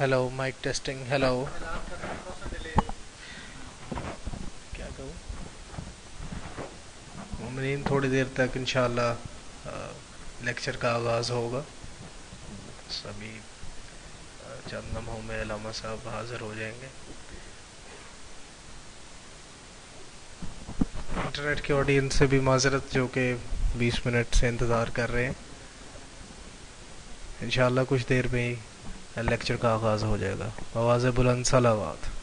Hello mic testing hello. کیا کہوں مومنین، تھوڑی دیر تک انشاءاللہ لیکچر کا آغاز ہوگا. سبھی چند لمحوں میں علامہ صاحب حاضر ہو جائیں گے. انٹرنیٹ کے آڈینس سے بھی معذرت جو کہ 20 منٹ سے انتظار کر رہے ہیں. انشاءاللہ کچھ دیر میں ہی لیکچر کا آغاز ہو جائے گا. آواز بلند صلوات.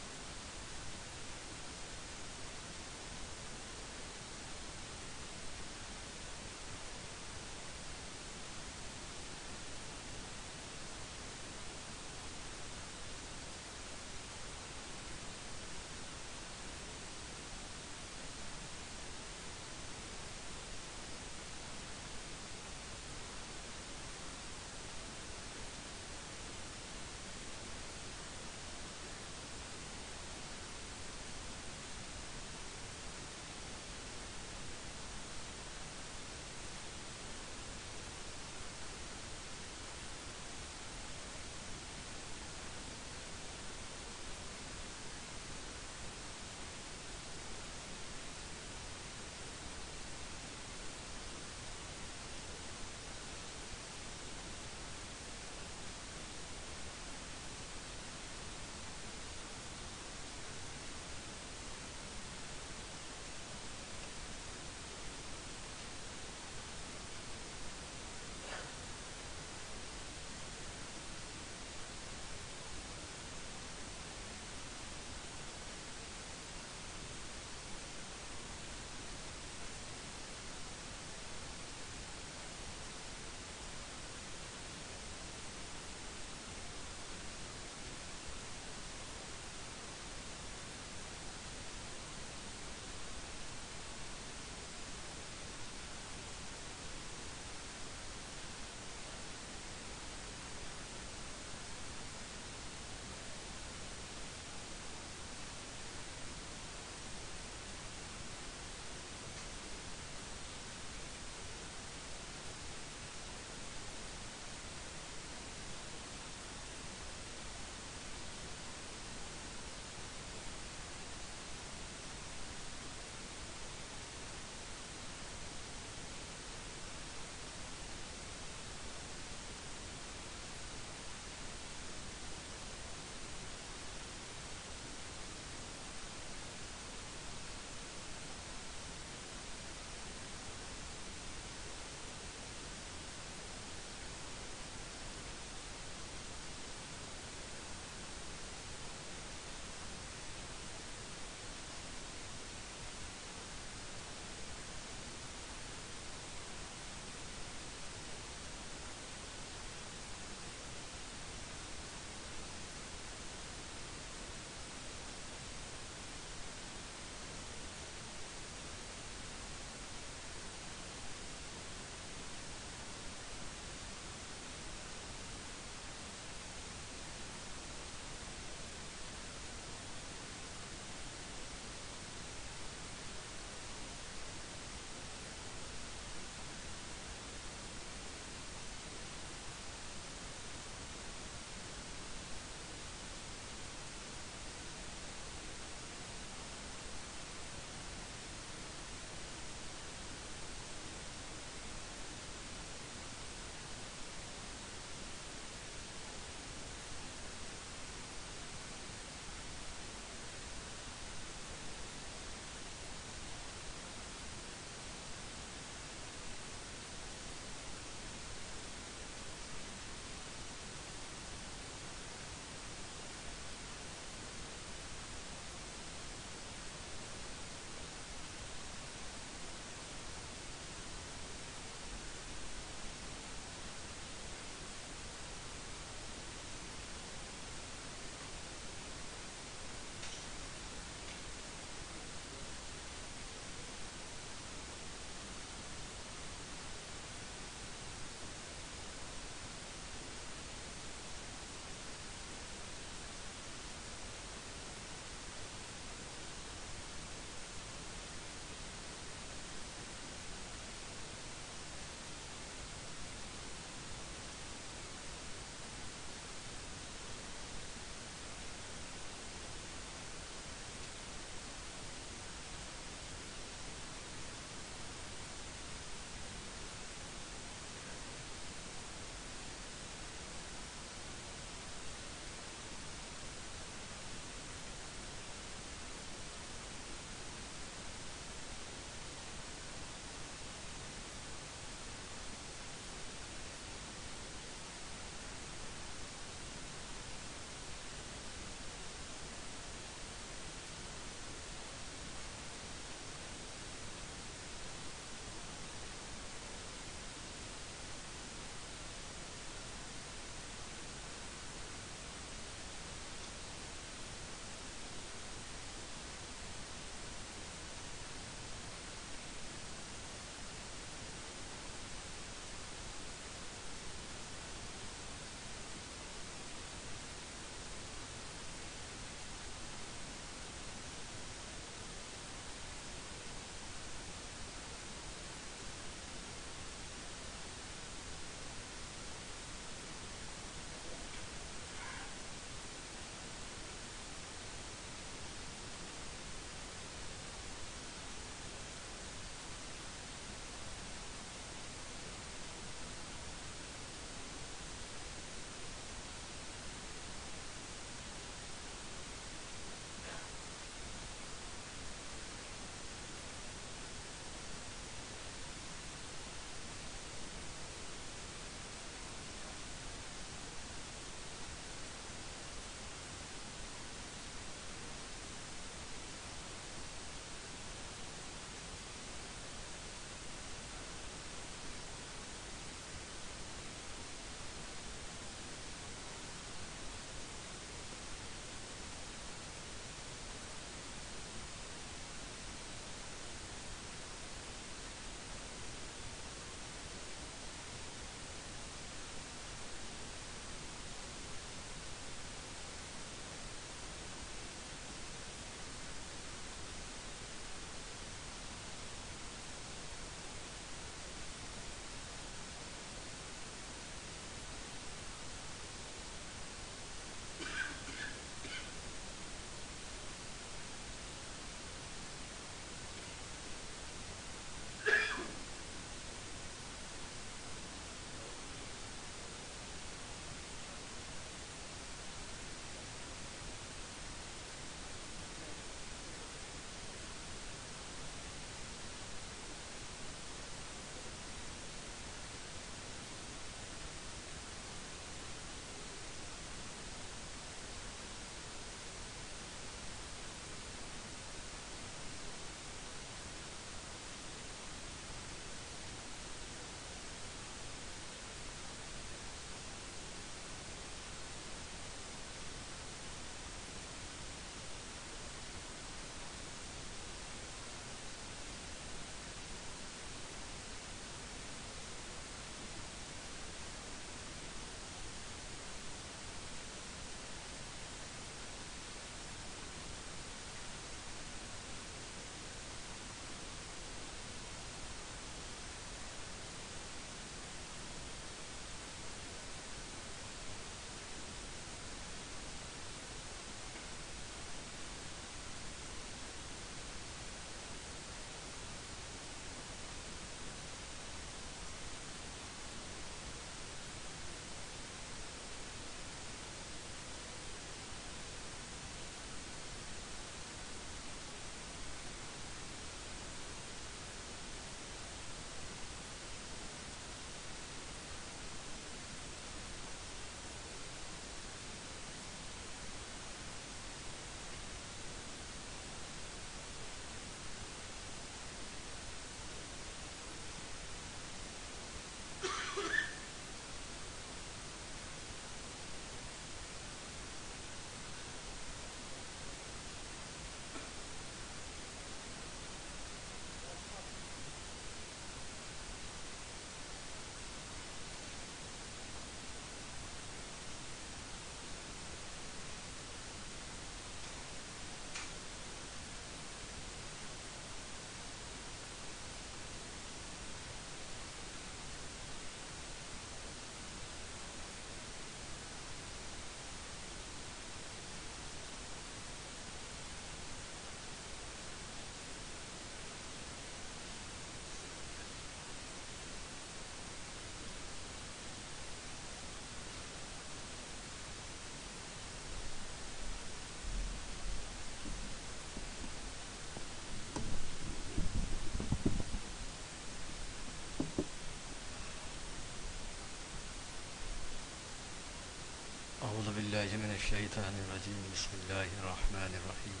أعوذ بالله من الشيطان الرجيم. بسم الله الرحمن الرحيم.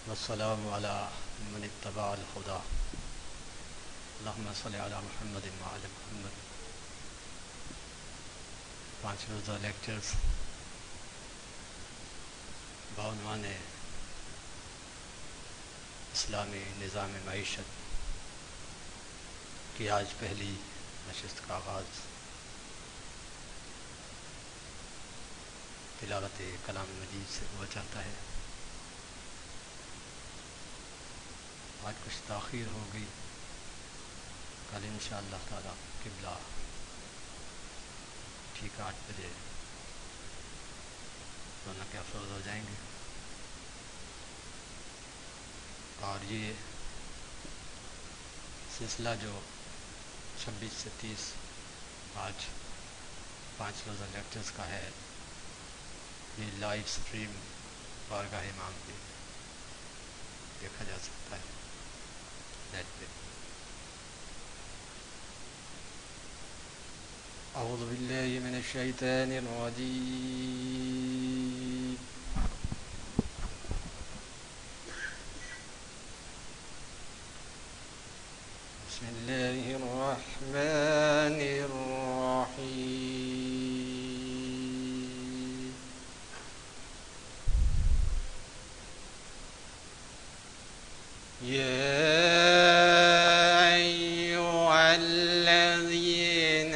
والسلام على من اتبع الهدى. اللهم صل على محمد وعلى محمد. 5 روزہ لیکچرز بعنوان اسلامی نظام معیشت کی آج پہلی نشست کا آغاز تلاوت کلام مجید سے ہوا چاہتا ہے. آج کچھ تاخیر ہو گئی، کل انشاءاللہ تعالی قبلہ ٹھیک 8 بجے دونوں کے افروز ہو جائیں گے. اور یہ سلسلہ جو 26 سے 30 آج 5 روزہ لیکچرز کا ہے، یہ لائیو سٹریم بارگاہ امام پہ دیکھا جا سکتا ہے نیٹ پہ. اعوذ باللہ من الشیطان الرجیم. بسم اللہ الرحمن الرحیم. یا ایھا الذین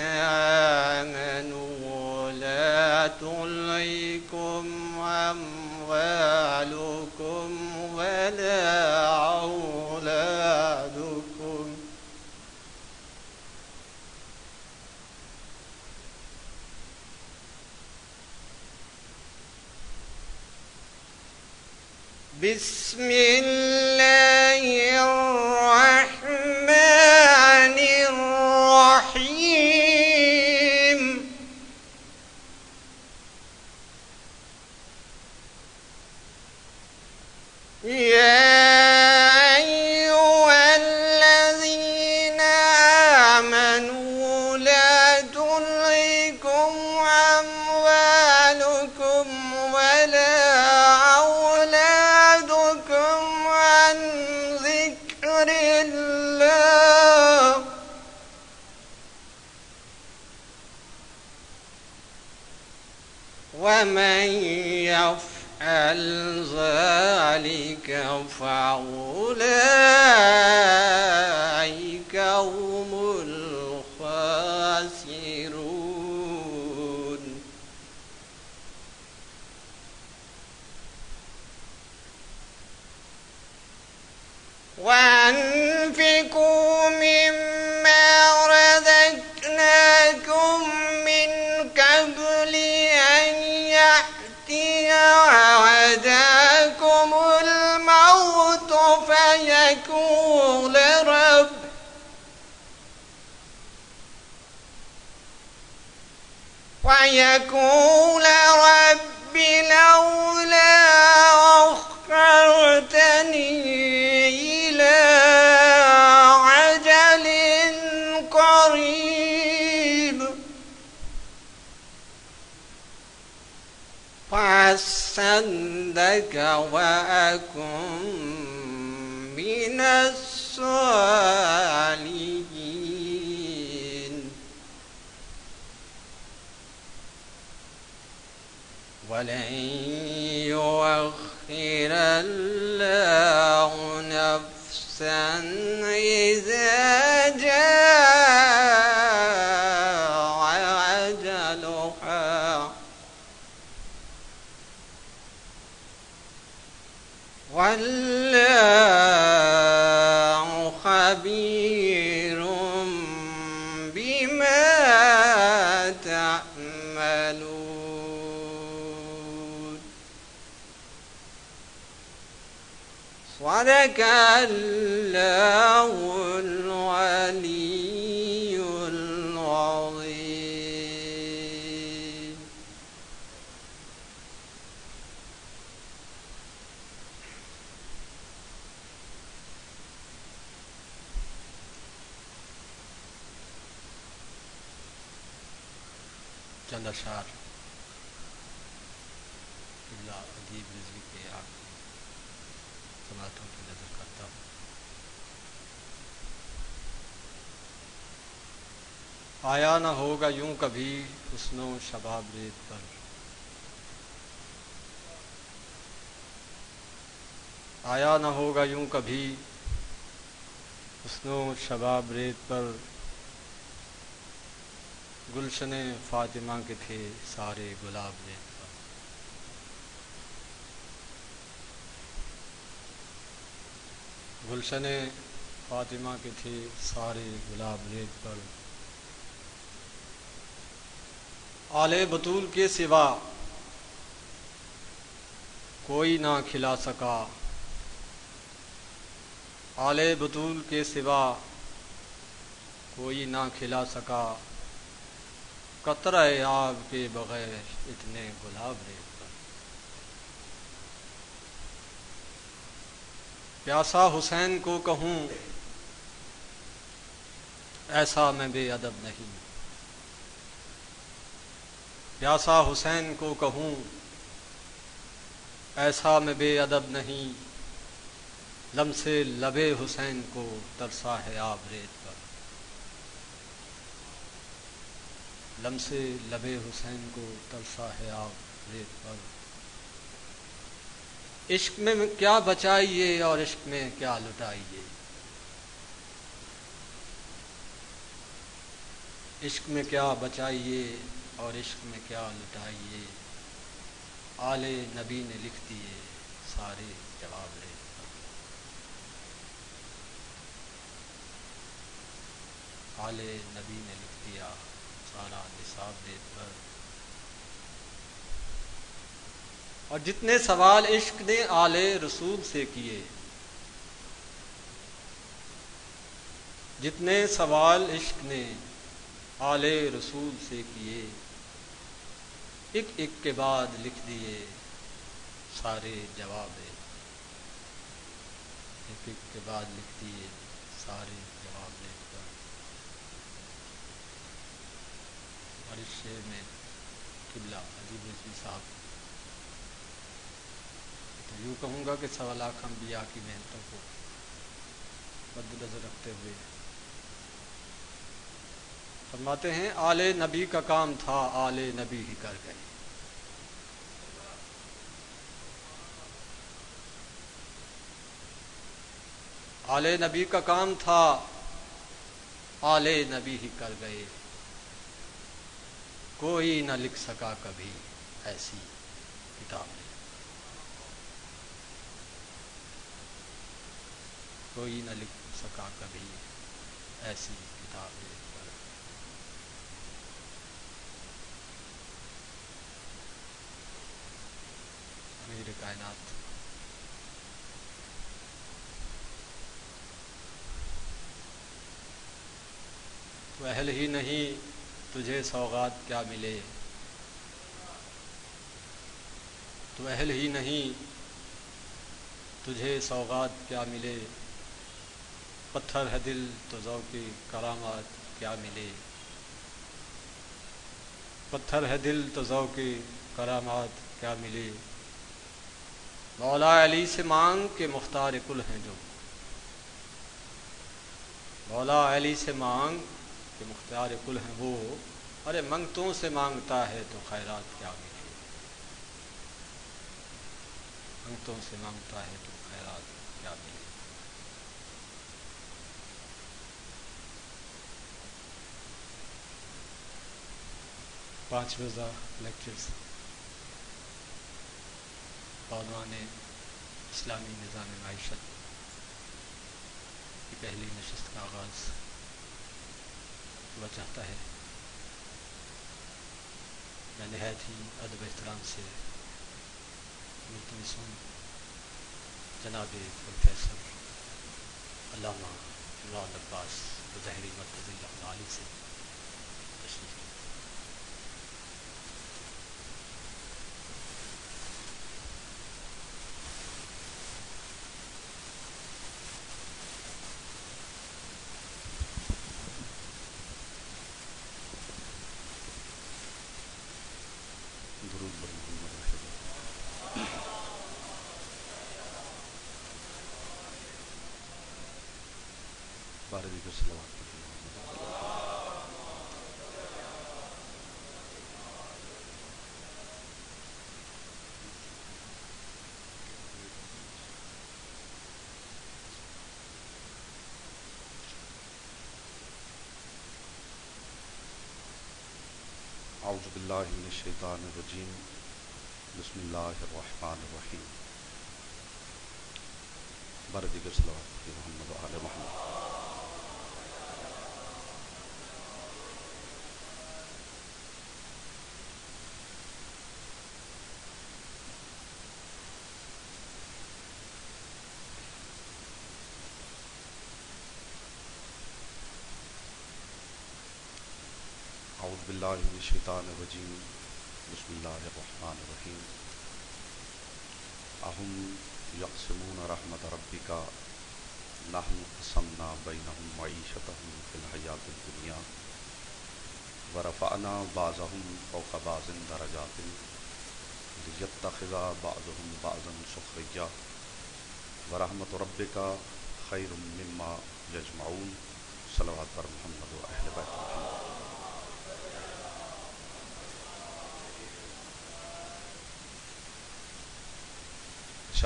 آمنوا لا تلہکم اموالکم ولا اولادکم بسم اللہ الرحمن الرحیم. یا ایھا الذین آمنوا لا تلہکم اموالکم ولا اولادکم عن ذکر اللہ ومن يفعل ذلك فأولئك هم الخاسرون. وأنفقوا مما رزقناكم من قبل أن يأتي أحدكم الموت فيقول رب لولا أخرتني إلى عجل قريب فأصدق وأكن من الصالحين ولن يؤخر الله نفسا إذا جاء أجلها والله خبير بما تعملون. صدق الله العلي العظيم. چند اشعار قبلہ ادیب رضوی کے آخری سماعتوں کی نظر کرتا ہوں۔ آیا نہ ہوگا یوں کبھی حسن و شباب ریت پر، آیا نہ ہوگا یوں کبھی حسن و شباب ریت پر، گلشن فاطمہ کے تھے سارے گلاب ریت پر، گلشن فاطمہ کے تھے سارے گلاب ریت پر، آل بطول کے سوا کوئی نہ کھلا سکا، آل بطول کے سوا کوئی نہ کھلا سکا، قطرہ آب کے بغیر اتنے گلاب ریت پر، پیاسا حسین کو کہوں ایسا میں بے ادب نہیں، پیاسا حسین کو کہوں ایسا میں بے ادب نہیں، لمس لب حسین کو ترسا ہے آب ریت پر، لمس لب حسین کو ترسا ہے آب ریت پر، عشق میں کیا بچائیے اور عشق میں کیا لٹائیے، عشق میں کیا بچائیے اور عشق میں کیا لٹائیے، آل نبی نے لکھ دیے سارے جواب ریت پر، آل نبی نے لکھ دیا سارا نصاب ریت پر، اور جتنے سوال عشق نے آل رسول سے کیے، جتنے سوال عشق نے آل رسول سے کیے، ایک ایک کے بعد لکھ دیے سارے جواب، ایک ایک کے بعد لکھ دیے سارے جواب ریت پر، اور اس شعر میں قبلہ ادیب رضوی صاحب تو یوں کہوں گا کہ 1.25 انبیاء کی محنتوں کو مد نظر رکھتے ہوئے فرماتے ہیں آل نبی کا کام تھا آل نبی ہی کر گئے، آل نبی کا کام تھا آل نبی ہی کر گئے، کوئی نہ لکھ سکا کبھی ایسی کتاب نہیں، کوئی نہ لکھ سکا کبھی ایسی کتاب نہیں پر، امیر کائنات تو اہل ہی نہیں تجھے سوغات کیا ملے، تو اہل ہی نہیں تجھے سوغات کیا ملے، پتھر ہے دل تو ذوق کرامات کیا ملے، پتھر ہے دل تو ذوق کرامات کیا ملے، مولا علی سے مانگ کے مختار کل ہیں جو، مولا علی سے مانگ کہ مختار کل ہیں وہ، ارے منگتوں سے مانگتا ہے تو خیرات کیا ملے، منگتوں سے مانگتا ہے تو خیرات کیا ملے، 5 روزہ لیکچرز بعنوان اسلامی نظام معیشت کی پہلی نشست کا آغاز ہوا چاہتا ہے۔ میں نہایت ہی ادب و احترام سے ملتمس ہوں جناب پروفیسر علامہ عمران عباس ظہری مرکزی اللہ تعالی سے تشریف لیں۔ صلوات پڑھیں محمد۔ اعوذ باللہ من الشیطان الرجیم، بسم اللہ الرحمن الرحیم۔ بار دیگر صلوات پڑھیں محمد و آل محمد۔ اعوذ باللہ من الشیطان الرجیم، بسم اللہ الرحمن الرحیم۔ اہم یقسمون رحمت ربک نحن قسمنا بینہم معیشتہم فی الحیاۃ الدنیا ورفعنا بعضهم فوق بعض درجات لیتخذ بعضهم بعضا سخریا ورحمت ربک خیر مما یجمعون۔ صلوات پر محمد و اہل بیت محمد۔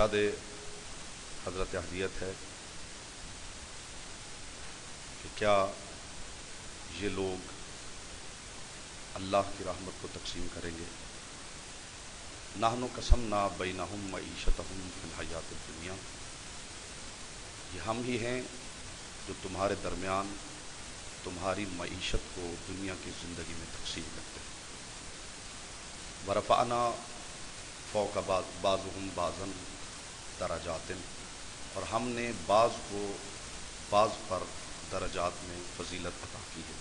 ارشاد حضرت احدیت ہے کہ کیا یہ لوگ اللہ کی رحمت کو تقسیم کریں گے؟ نحن قسمنا بینہم معیشتہم فی الحیاۃ الدنیا، یہ ہم ہی ہیں جو تمہارے درمیان تمہاری معیشت کو دنیا کی زندگی میں تقسیم کرتے ہیں۔ ورفعنا فوق بعضهم بعضا درجات، اور ہم نے بعض کو بعض پر درجات میں فضیلت عطا کی ہے۔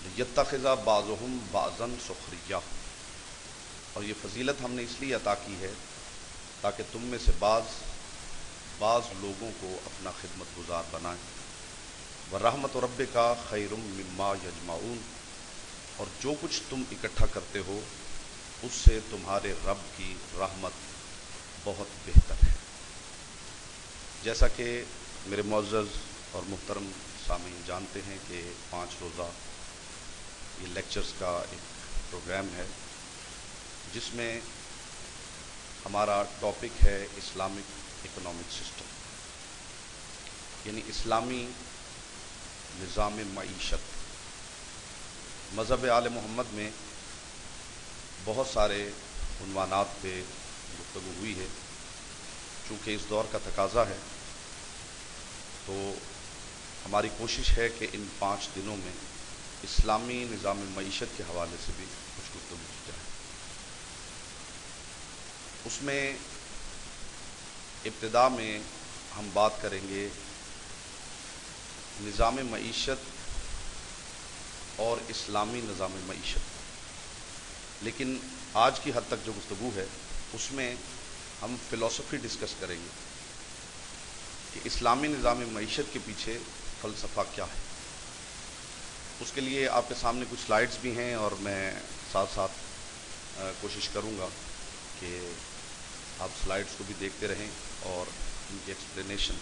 لیتخذ بعضهم بعضا سخریا، اور یہ فضیلت ہم نے اس لیے عطا کی ہے تاکہ تم میں سے بعض لوگوں کو اپنا خدمت گزار بنائیں۔ ورحمت ربک خیر مما یجمعون، اور جو کچھ تم اکٹھا کرتے ہو اس سے تمہارے رب کی رحمت بہت بہتر ہے۔ جیسا کہ میرے معزز اور محترم سامعین جانتے ہیں کہ 5 روزہ یہ لیکچرز کا ایک پروگرام ہے جس میں ہمارا ٹاپک ہے اسلامک اکنامک سسٹم، یعنی اسلامی نظام معیشت۔ مذہب آل محمد میں بہت سارے عنوانات پہ گفتگو ہوئی ہے، چونکہ اس دور کا تقاضا ہے تو ہماری کوشش ہے کہ ان 5 دنوں میں اسلامی نظام معیشت کے حوالے سے بھی کچھ گفتگو کی جائے۔ اس میں ابتدا میں ہم بات کریں گے نظام معیشت اور اسلامی نظام معیشت، لیکن آج کی حد تک جو گفتگو ہے اس میں ہم فلسفی ڈسکس کریں گے کہ اسلامی نظام معیشت کے پیچھے فلسفہ کیا ہے۔ اس کے لیے آپ کے سامنے کچھ سلائیڈز بھی ہیں اور میں ساتھ ساتھ کوشش کروں گا کہ آپ سلائیڈز کو بھی دیکھتے رہیں اور ان کی ایکسپلینیشن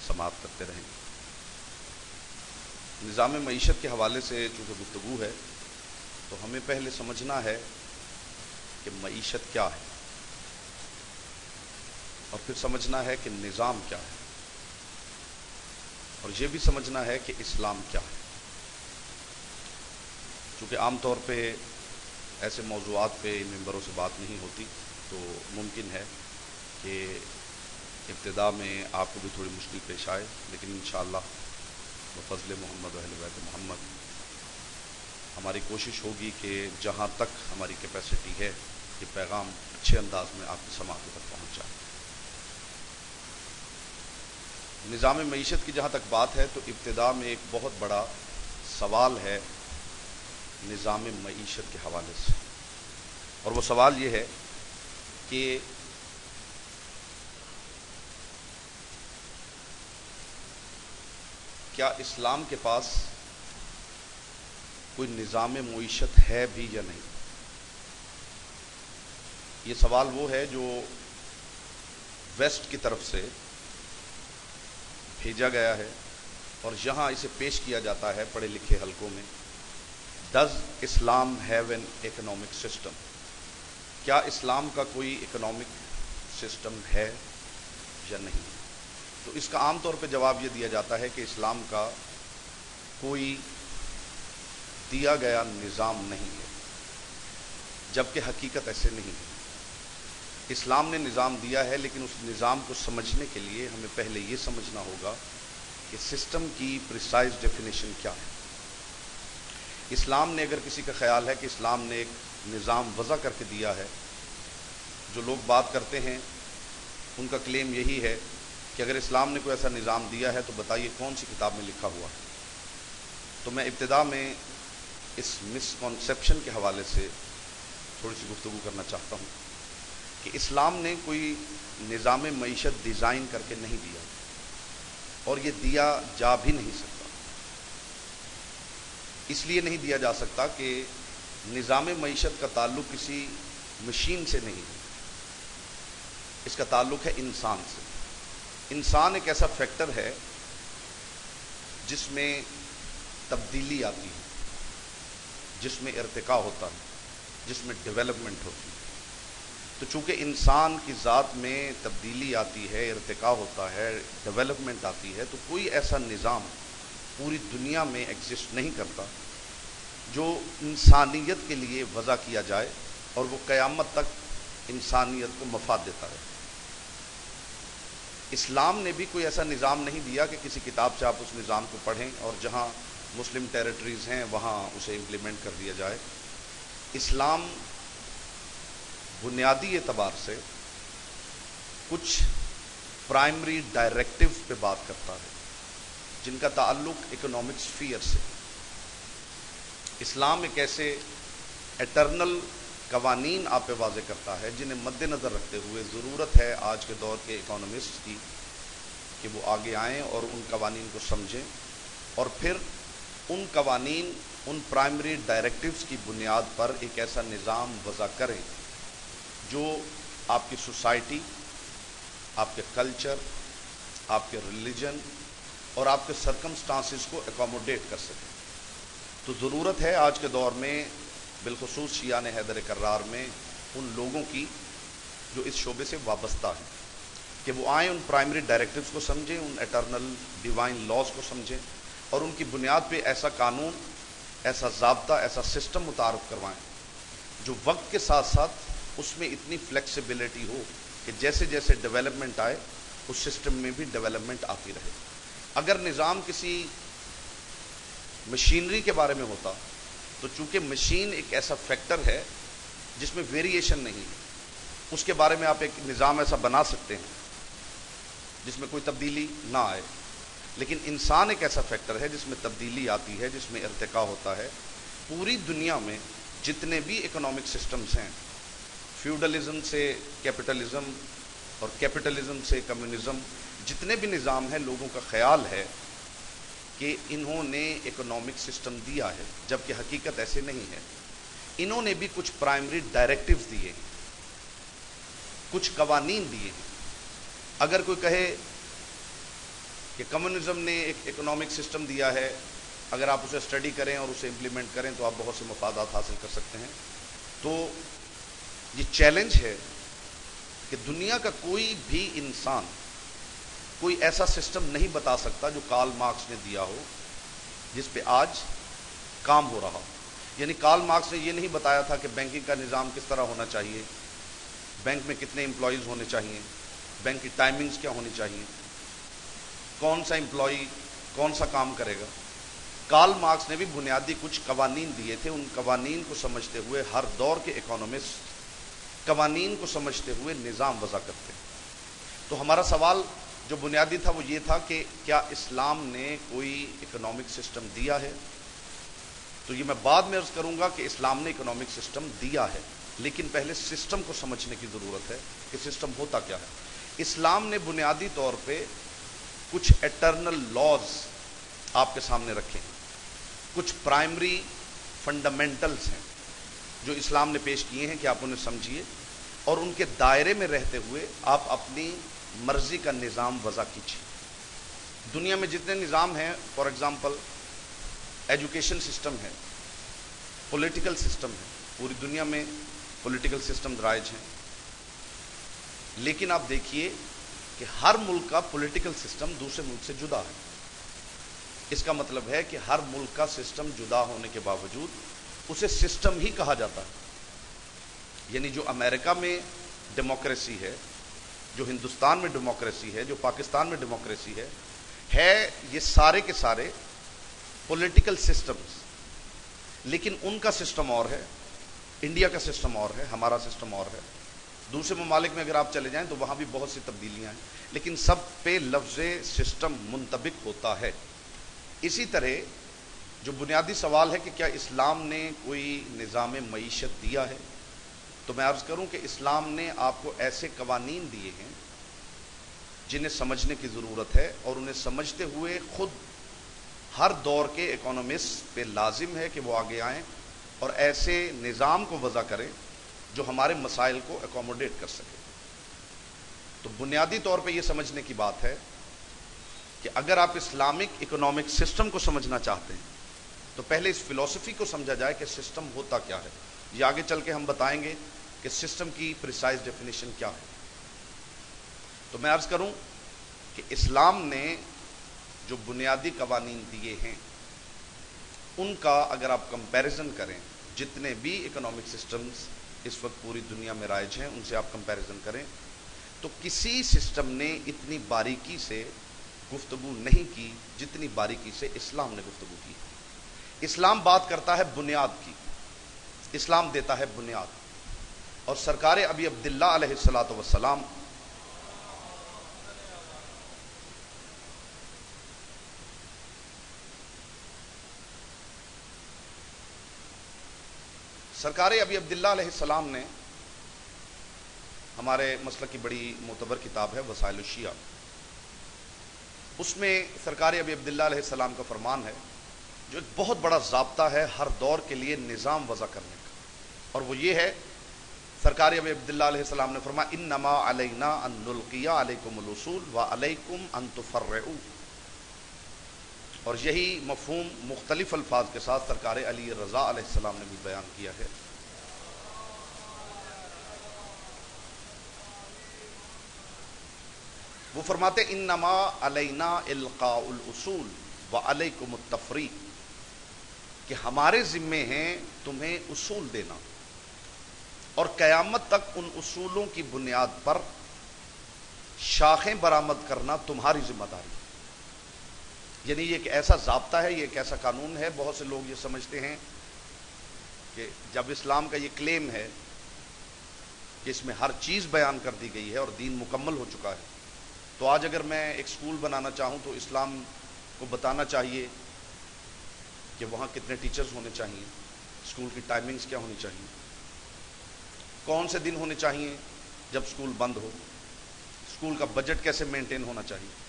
سماعت کرتے رہیں۔ نظام معیشت کے حوالے سے چونکہ گفتگو ہے تو ہمیں پہلے سمجھنا ہے کہ معیشت کیا ہے، اور پھر سمجھنا ہے کہ نظام کیا ہے، اور یہ بھی سمجھنا ہے کہ اسلام کیا ہے۔ چونکہ عام طور پہ ایسے موضوعات پہ ان ممبروں سے بات نہیں ہوتی تو ممکن ہے کہ ابتدا میں آپ کو بھی تھوڑی مشکل پیش آئے، لیکن انشاءاللہ بفضل محمد و اہل بیت محمد ہماری کوشش ہوگی کہ جہاں تک ہماری کیپیسٹی ہے یہ پیغام اچھے انداز میں آپ کی سماعت تک پہنچ جائے۔ نظام معیشت کی جہاں تک بات ہے تو ابتدا میں ایک بہت بڑا سوال ہے نظام معیشت کے حوالے سے، اور وہ سوال یہ ہے کہ کیا اسلام کے پاس کوئی نظام معیشت ہے بھی یا نہیں؟ یہ سوال وہ ہے جو ویسٹ کی طرف سے بھیجا گیا ہے اور یہاں اسے پیش کیا جاتا ہے پڑھے لکھے حلقوں میں، does Islam have an economic system? کیا اسلام کا کوئی اکنامک سسٹم ہے یا نہیں؟ تو اس کا عام طور پہ جواب یہ دیا جاتا ہے کہ اسلام کا کوئی دیا گیا نظام نہیں ہے، جبکہ حقیقت ایسے نہیں ہے۔ اسلام نے نظام دیا ہے، لیکن اس نظام کو سمجھنے کے لیے ہمیں پہلے یہ سمجھنا ہوگا کہ سسٹم کی پریسائز ڈیفینیشن کیا ہے۔ اسلام نے، اگر کسی کا خیال ہے کہ اسلام نے ایک نظام وضع کر کے دیا ہے، جو لوگ بات کرتے ہیں ان کا کلیم یہی ہے کہ اگر اسلام نے کوئی ایسا نظام دیا ہے تو بتائیے کون سی کتاب میں لکھا ہوا ہے۔ تو میں ابتدا میں اس مس کنسیپشن کے حوالے سے تھوڑی سی گفتگو کرنا چاہتا ہوں کہ اسلام نے کوئی نظام معیشت ڈیزائن کر کے نہیں دیا، اور یہ دیا جا بھی نہیں سکتا۔ اس لیے نہیں دیا جا سکتا کہ نظام معیشت کا تعلق کسی مشین سے نہیں ہے، اس کا تعلق ہے انسان سے۔ انسان ایک ایسا فیکٹر ہے جس میں تبدیلی آتی ہے، جس میں ارتقاء ہوتا ہے، جس میں ڈیولپمنٹ ہوتی ہے۔ تو چونکہ انسان کی ذات میں تبدیلی آتی ہے، ارتقاء ہوتا ہے، ڈیولپمنٹ آتی ہے، تو کوئی ایسا نظام پوری دنیا میں ایگزسٹ نہیں کرتا جو انسانیت کے لیے وضع کیا جائے اور وہ قیامت تک انسانیت کو مفاد دیتا رہے۔ اسلام نے بھی کوئی ایسا نظام نہیں دیا کہ کسی کتاب سے آپ اس نظام کو پڑھیں اور جہاں مسلم ٹیریٹریز ہیں وہاں اسے امپلیمنٹ کر دیا جائے۔ اسلام بنیادی اعتبار سے کچھ پرائمری ڈائریکٹیو پہ بات کرتا ہے جن کا تعلق اکنامک سفیر سے۔ اسلام ایک ایسے ایٹرنل قوانین آپ پہ واضح کرتا ہے جنہیں مد نظر رکھتے ہوئے ضرورت ہے آج کے دور کے اکانومسٹ کی کہ وہ آگے آئیں اور ان قوانین کو سمجھیں، اور پھر ان قوانین، ان پرائمری ڈائریکٹیوز کی بنیاد پر ایک ایسا نظام وضع کریں جو آپ کی سوسائٹی، آپ کے کلچر، آپ کے ریلیجن اور آپ کے سرکمسٹانسز کو اکوموڈیٹ کر سکے۔ تو ضرورت ہے آج کے دور میں بالخصوص شیعان حیدر کرار میں ان لوگوں کی جو اس شعبے سے وابستہ ہیں کہ وہ آئیں، ان پرائمری ڈائریکٹیوز کو سمجھیں، ان ایٹرنل ڈیوائن لاز کو سمجھیں اور ان کی بنیاد پہ ایسا قانون، ایسا ضابطہ، ایسا سسٹم متعارف کروائیں جو وقت کے ساتھ ساتھ اس میں اتنی فلیکسیبلٹی ہو کہ جیسے جیسے ڈیولپمنٹ آئے اس سسٹم میں بھی ڈیولپمنٹ آتی رہے۔ اگر نظام کسی مشینری کے بارے میں ہوتا تو چونکہ مشین ایک ایسا فیکٹر ہے جس میں ویریشن نہیں ہے، اس کے بارے میں آپ ایک نظام ایسا بنا سکتے ہیں جس میں کوئی تبدیلی نہ آئے، لیکن انسان ایک ایسا فیکٹر ہے جس میں تبدیلی آتی ہے، جس میں ارتقاء ہوتا ہے۔ پوری دنیا میں جتنے بھی اکنامک سسٹمز ہیں، فیوڈلزم سے کیپٹلزم اور کیپٹلزم سے کمیونزم، جتنے بھی نظام ہیں، لوگوں کا خیال ہے کہ انہوں نے اکنامک سسٹم دیا ہے، جبکہ حقیقت ایسے نہیں ہے۔ انہوں نے بھی کچھ پرائمری ڈائریکٹیوز دیے ہیں، کچھ قوانین دیے ہیں۔ اگر کوئی کہے کہ کمیونزم نے ایک اکنامک سسٹم دیا ہے، اگر آپ اسے اسٹڈی کریں اور اسے امپلیمنٹ کریں تو آپ بہت سے مفادات حاصل کر سکتے ہیں، تو یہ چیلنج ہے کہ دنیا کا کوئی بھی انسان کوئی ایسا سسٹم نہیں بتا سکتا جو کارل مارکس نے دیا ہو جس پہ آج کام ہو رہا ہو۔ یعنی کارل مارکس نے یہ نہیں بتایا تھا کہ بینکنگ کا نظام کس طرح ہونا چاہیے، بینک میں کتنے امپلائیز ہونے چاہیے، بینک کی ٹائمنگز کیا ہونی چاہیے، کون سا امپلائی کون سا کام کرے گا۔ کارل مارکس نے بھی بنیادی کچھ قوانین دیے تھے، ان قوانین کو سمجھتے ہوئے ہر دور کے اکانومسٹ قوانین کو سمجھتے ہوئے نظام وضع کرتے ہیں۔ تو ہمارا سوال جو بنیادی تھا وہ یہ تھا کہ کیا اسلام نے کوئی اکنامک سسٹم دیا ہے؟ تو یہ میں بعد میں عرض کروں گا کہ اسلام نے اکنامک سسٹم دیا ہے، لیکن پہلے سسٹم کو سمجھنے کی ضرورت ہے کہ سسٹم ہوتا کیا ہے۔ اسلام نے بنیادی طور پہ کچھ ایٹرنل لاز آپ کے سامنے رکھے ہیں، کچھ پرائمری فنڈامنٹلز ہیں جو اسلام نے پیش کیے ہیں کہ آپ انہیں سمجھیے اور ان کے دائرے میں رہتے ہوئے آپ اپنی مرضی کا نظام وضع کیجیے۔ دنیا میں جتنے نظام ہیں، فار ایگزامپل ایجوکیشن سسٹم ہے، پولیٹیکل سسٹم ہے، پوری دنیا میں پولیٹیکل سسٹم رائج ہیں، لیکن آپ دیکھیے کہ ہر ملک کا پولیٹیکل سسٹم دوسرے ملک سے جدا ہے۔ اس کا مطلب ہے کہ ہر ملک کا سسٹم جدا ہونے کے باوجود اسے سسٹم ہی کہا جاتا ہے۔ یعنی جو امریکہ میں ڈیموکریسی ہے، جو ہندوستان میں ڈیموکریسی ہے، جو پاکستان میں ڈیموکریسی ہے یہ سارے کے سارے پولیٹیکل سسٹمز، لیکن ان کا سسٹم اور ہے، انڈیا کا سسٹم اور ہے، ہمارا سسٹم اور ہے۔ دوسرے ممالک میں اگر آپ چلے جائیں تو وہاں بھی بہت سی تبدیلیاں ہیں، لیکن سب پہ لفظ سسٹم منطبق ہوتا ہے۔ اسی طرح جو بنیادی سوال ہے کہ کیا اسلام نے کوئی نظام معیشت دیا ہے، تو میں عرض کروں کہ اسلام نے آپ کو ایسے قوانین دیے ہیں جنہیں سمجھنے کی ضرورت ہے، اور انہیں سمجھتے ہوئے خود ہر دور کے اکانومسٹ پہ لازم ہے کہ وہ آگے آئیں اور ایسے نظام کو وضع کریں جو ہمارے مسائل کو اکوموڈیٹ کر سکے۔ تو بنیادی طور پہ یہ سمجھنے کی بات ہے کہ اگر آپ اسلامک اکنامک سسٹم کو سمجھنا چاہتے ہیں تو پہلے اس فلسفی کو سمجھا جائے کہ سسٹم ہوتا کیا ہے۔ یہ آگے چل کے ہم بتائیں گے کہ سسٹم کی پریسائز ڈیفینیشن کیا ہے۔ تو میں عرض کروں کہ اسلام نے جو بنیادی قوانین دیے ہیں ان کا اگر آپ کمپیریزن کریں، جتنے بھی اکنامک سسٹمز اس وقت پوری دنیا میں رائج ہیں ان سے آپ کمپیریزن کریں تو کسی سسٹم نے اتنی باریکی سے گفتگو نہیں کی جتنی باریکی سے اسلام نے گفتگو کی۔ اسلام بات کرتا ہے بنیاد کی، اسلام دیتا ہے بنیاد، اور سرکار ابی عبداللہ علیہ الصلوۃ والسلام سرکار ابی عبداللہ علیہ السلام نے، ہمارے مسلک کی بڑی معتبر کتاب ہے وسائل الشیعہ، اس میں سرکار ابی عبداللہ علیہ السلام کا فرمان ہے جو ایک بہت بڑا ضابطہ ہے ہر دور کے لیے نظام وضع کرنے کا، اور وہ یہ ہے، سرکار ابی عبداللہ علیہ السلام نے فرمایا انما علینا ان نلقی علیکم الاصول وعلیکم ان تفرعوا، اور یہی مفہوم مختلف الفاظ کے ساتھ سرکار علی رضا علیہ السلام نے بھی بیان کیا ہے۔ وہ فرماتے انما علینا القاء الاصول وعلیکم التفریق، کہ ہمارے ذمے ہیں تمہیں اصول دینا اور قیامت تک ان اصولوں کی بنیاد پر شاخیں برآمد کرنا تمہاری ذمہ داری۔ یعنی یہ ایک ایسا ضابطہ ہے، یہ ایک ایسا قانون ہے۔ بہت سے لوگ یہ سمجھتے ہیں کہ جب اسلام کا یہ کلیم ہے کہ اس میں ہر چیز بیان کر دی گئی ہے اور دین مکمل ہو چکا ہے، تو آج اگر میں ایک سکول بنانا چاہوں تو اسلام کو بتانا چاہیے کہ وہاں کتنے ٹیچرز ہونے چاہیے، سکول کی ٹائمنگز کیا ہونی چاہیے، کون سے دن ہونے چاہیے جب سکول بند ہو، سکول کا بجٹ کیسے مینٹین ہونا چاہیے۔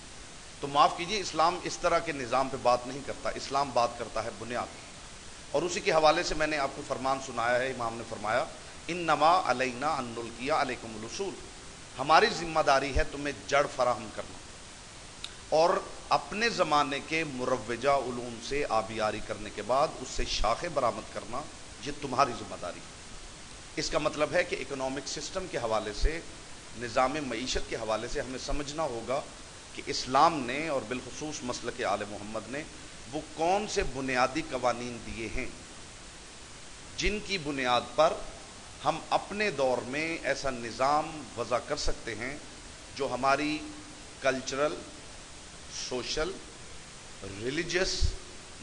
تو معاف کیجیے، اسلام اس طرح کے نظام پہ بات نہیں کرتا، اسلام بات کرتا ہے بنیاد۔ اور اسی کے حوالے سے میں نے آپ کو فرمان سنایا ہے، امام نے فرمایا انما علینا ان نلقی علیکم الاصول، ہماری ذمہ داری ہے تمہیں جڑ فراہم کرنا اور اپنے زمانے کے مروجہ علوم سے آبیاری کرنے کے بعد اس سے شاخیں برآمد کرنا، یہ تمہاری ذمہ داری ہے۔ اس کا مطلب ہے کہ اکنامک سسٹم کے حوالے سے، نظام معیشت کے حوالے سے ہمیں سمجھنا ہوگا کہ اسلام نے اور بالخصوص مسلک آل محمد نے وہ کون سے بنیادی قوانین دیے ہیں جن کی بنیاد پر ہم اپنے دور میں ایسا نظام وضع کر سکتے ہیں جو ہماری کلچرل، سوشل، ریلیجس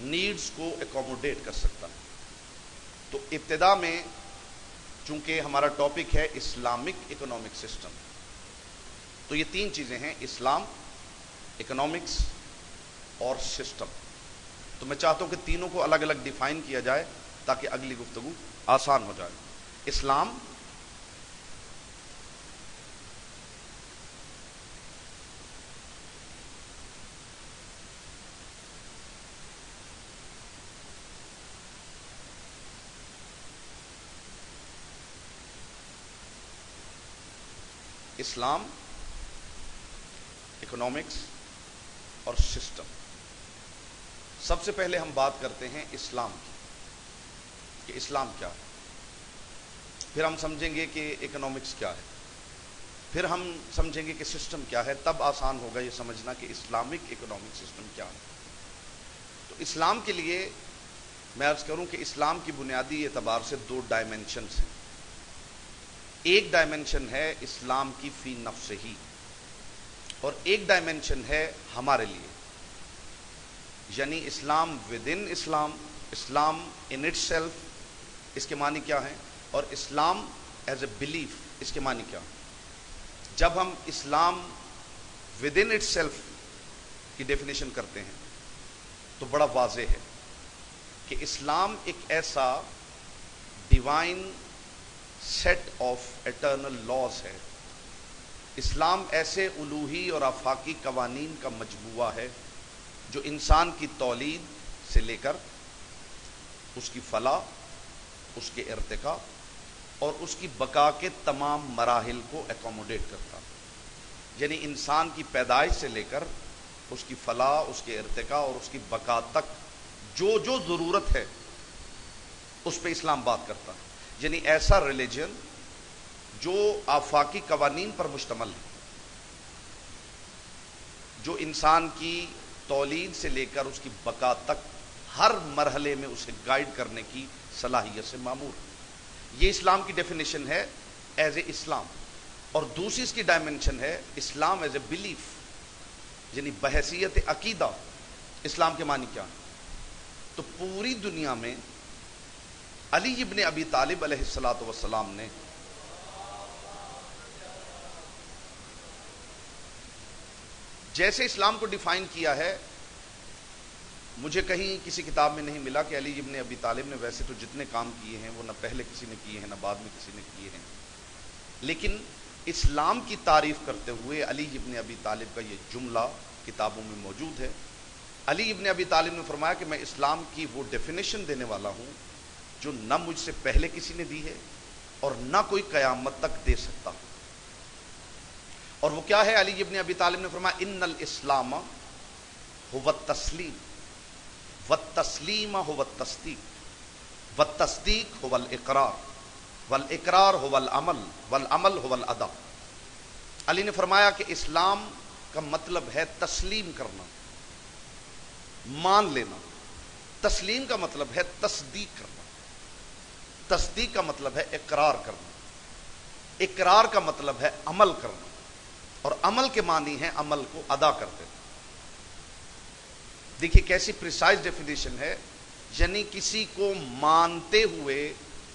نیڈز کو اکوموڈیٹ کر سکتا ہے۔ تو ابتدا میں چونکہ ہمارا ٹاپک ہے اسلامک اکنامک سسٹم، تو یہ تین چیزیں ہیں، اسلام، اکنامکس اور سسٹم۔ تو میں چاہتا ہوں کہ تینوں کو الگ الگ ڈیفائن کیا جائے تاکہ اگلی گفتگو آسان ہو جائے۔ اسلام اسلام، اکنامکس اور سسٹم. سب سے پہلے ہم بات کرتے ہیں اسلام کی کہ اسلام کیا ہے، پھر ہم سمجھیں گے کہ اکنامکس کیا ہے، پھر ہم سمجھیں گے کہ سسٹم کیا ہے. تب آسان ہوگا یہ سمجھنا کہ اسلامک اکنامک سسٹم کیا ہے. تو اسلام کے لیے میں عرض کروں کہ اسلام کی بنیادی اعتبار سے دو ڈائمنشنز ہیں. ایک ڈائمنشن ہے اسلام کی فی نفس ہی، اور ایک ڈائمنشن ہے ہمارے لیے، یعنی Islam within Islam, Islam in itself, اس کے معنی کیا ہیں، اور اسلام ایز اے بلیف، اس کے معنی کیا ہیں. جب ہم اسلام ود ان اٹ سیلف کی ڈیفینیشن کرتے ہیں تو بڑا واضح ہے کہ اسلام ایک ایسا divine set of eternal laws ہے. اسلام ایسے الوہی اور آفاقی قوانین کا مجموعہ ہے جو انسان کی تولید سے لے کر اس کی فلاح، اس کے ارتقاء اور اس کی بقا کے تمام مراحل کو ایکوموڈیٹ کرتا ہے. یعنی انسان کی پیدائش سے لے کر اس کی فلاح، اس کے ارتقاء اور اس کی بقا تک جو جو ضرورت ہے اس پہ اسلام بات کرتا ہے. یعنی ایسا ریلیجن جو آفاقی قوانین پر مشتمل ہے، جو انسان کی تولید سے لے کر اس کی بقا تک ہر مرحلے میں اسے گائیڈ کرنے کی صلاحیت سے مامور ہے. یہ اسلام کی ڈیفینیشن ہے ایز اے اسلام. اور دوسری اس کی ڈائمنشن ہے اسلام ایز اے بلیف، یعنی بحیثیت عقیدہ اسلام کے معنی کیا ہے. تو پوری دنیا میں علی ابن ابی طالب علیہ الصلاۃ والسلام نے جیسے اسلام کو ڈیفائن کیا ہے، مجھے کہیں کسی کتاب میں نہیں ملا کہ علی ابن ابی طالب نے ویسے تو جتنے کام کیے ہیں وہ نہ پہلے کسی نے کیے ہیں نہ بعد میں کسی نے کیے ہیں، لیکن اسلام کی تعریف کرتے ہوئے علی ابن ابی طالب کا یہ جملہ کتابوں میں موجود ہے. علی ابن ابی طالب نے فرمایا کہ میں اسلام کی وہ ڈیفینیشن دینے والا ہوں جو نہ مجھ سے پہلے کسی نے دی ہے اور نہ کوئی قیامت تک دے سکتا. اور وہ کیا ہے؟ علی ابن ابی طالب نے فرمایا ان الاسلام هو التسلیم والتسلیم هو التصدیق والتصدیق هو الاقرار والاقرار هو العمل والعمل هو الادا. علی نے فرمایا کہ اسلام کا مطلب ہے تسلیم کرنا، مان لینا. تسلیم کا مطلب ہے تصدیق کرنا، تصدیق کا مطلب ہے اقرار کرنا، اقرار کا مطلب ہے عمل کرنا، اور عمل کے معنی ہے عمل کو ادا کر دینا. دیکھیے کیسی پریسائز ڈیفینیشن ہے، یعنی کسی کو مانتے ہوئے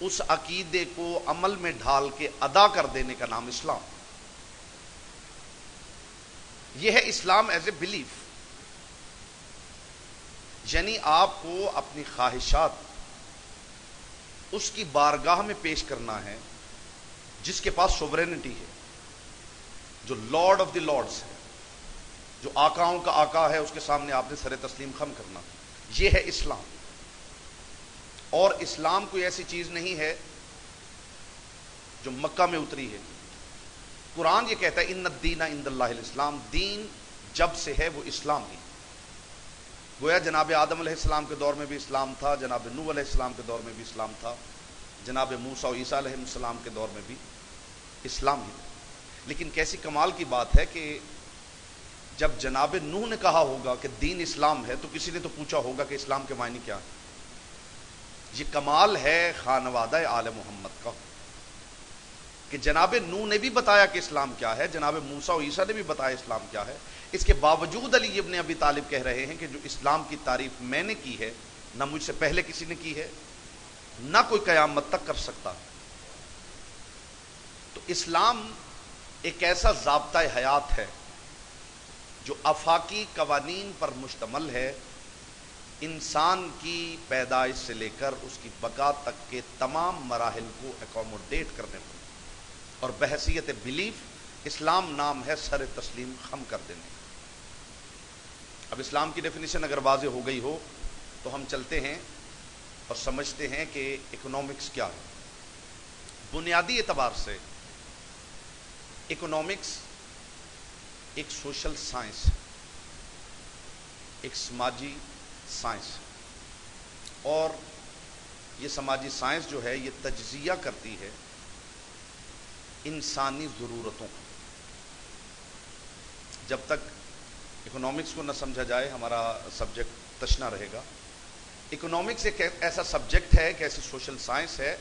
اس عقیدے کو عمل میں ڈھال کے ادا کر دینے کا نام اسلام. یہ ہے اسلام ایز اے بلیف. یعنی آپ کو اپنی خواہشات اس کی بارگاہ میں پیش کرنا ہے جس کے پاس سوورینٹی ہے، جو لارڈ آف دی لارڈز ہے، جو آقاؤں کا آقا ہے، اس کے سامنے آپ نے سر تسلیم خم کرنا. یہ ہے اسلام. اور اسلام کوئی ایسی چیز نہیں ہے جو مکہ میں اتری ہے. قرآن یہ کہتا ہے ان الدین عند اللہ الاسلام، دین جب سے ہے وہ اسلام ہی. گویا جناب آدم علیہ السلام کے دور میں بھی اسلام تھا، جناب نوح علیہ السلام کے دور میں بھی اسلام تھا، جناب موسیٰ و عیسیٰ علیہ السلام کے دور میں بھی اسلام ہی. لیکن کیسی کمال کی بات ہے کہ جب جناب نوح نے کہا ہوگا کہ دین اسلام ہے تو کسی نے تو پوچھا ہوگا کہ اسلام کے معنی کیا ہے. یہ کمال ہے خانوادہ آل محمد کا کہ جناب نوح نے بھی بتایا کہ اسلام کیا ہے، جناب موسیٰ و عیسیٰ نے بھی بتایا اسلام کیا ہے. اس کے باوجود علی ابن ابی طالب کہہ رہے ہیں کہ جو اسلام کی تعریف میں نے کی ہے نہ مجھ سے پہلے کسی نے کی ہے، نہ کوئی قیامت تک کر سکتا. تو اسلام ایک ایسا ضابطہ حیات ہے جو آفاقی قوانین پر مشتمل ہے، انسان کی پیدائش سے لے کر اس کی بقا تک کے تمام مراحل کو ایکوموڈیٹ کرنے پر، اور بحیثیت بلیف اسلام نام ہے سر تسلیم خم کر دینے. اب اسلام کی ڈیفینیشن اگر واضح ہو گئی ہو تو ہم چلتے ہیں اور سمجھتے ہیں کہ اکنامکس کیا ہے. بنیادی اعتبار سے اکنامکس ایک سوشل سائنس ہے. ایک سماجی سائنس ہے، اور یہ سماجی سائنس جو ہے یہ تجزیہ کرتی ہے انسانی ضرورتوں کا۔ جب تک اکنامکس کو نہ سمجھا جائے ہمارا سبجیکٹ تشنا رہے گا۔ اکنامکس ایک ایسا سبجیکٹ ہے، ایک ایسی سوشل سائنس ہے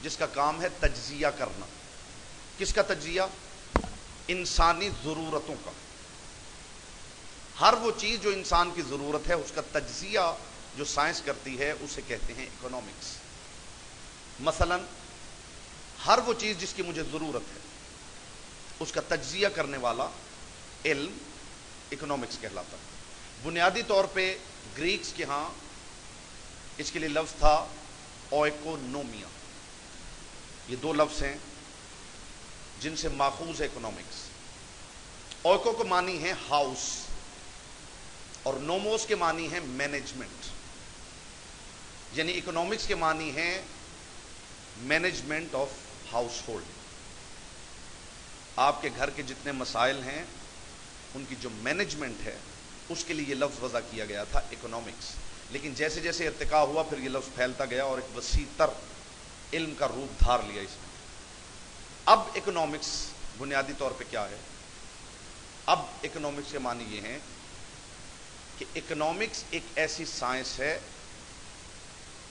جس کا کام ہے تجزیہ کرنا۔ کس کا تجزیہ؟ انسانی ضرورتوں کا۔ ہر وہ چیز جو انسان کی ضرورت ہے اس کا تجزیہ جو سائنس کرتی ہے اسے کہتے ہیں اکنامکس۔ مثلا ہر وہ چیز جس کی مجھے ضرورت ہے اس کا تجزیہ کرنے والا علم اکنامکس کہلاتا ہے۔ بنیادی طور پہ گریکس کے ہاں اس کے لیے لفظ تھا اوئیکونومیا۔ یہ دو لفظ ہیں جن سے ماخوذ ہے اکنامکس۔ اوئیکو کو معنی ہے ہاؤس اور نوموس کے معنی ہے مینجمنٹ، یعنی اکنامکس کے معنی ہے مینجمنٹ آف ہاؤس ہولڈ۔ آپ کے گھر کے جتنے مسائل ہیں ان کی جو مینجمنٹ ہے اس کے لیے یہ لفظ وضع کیا گیا تھا اکنامکس۔ لیکن جیسے جیسے ارتقاء ہوا پھر یہ لفظ پھیلتا گیا اور ایک وسیع تر علم کا روپ دھار لیا اس نے۔ اب اکنامکس بنیادی طور پہ کیا ہے؟ اب اکنامکس کے معنی یہ ہیں کہ اکنامکس ایک ایسی سائنس ہے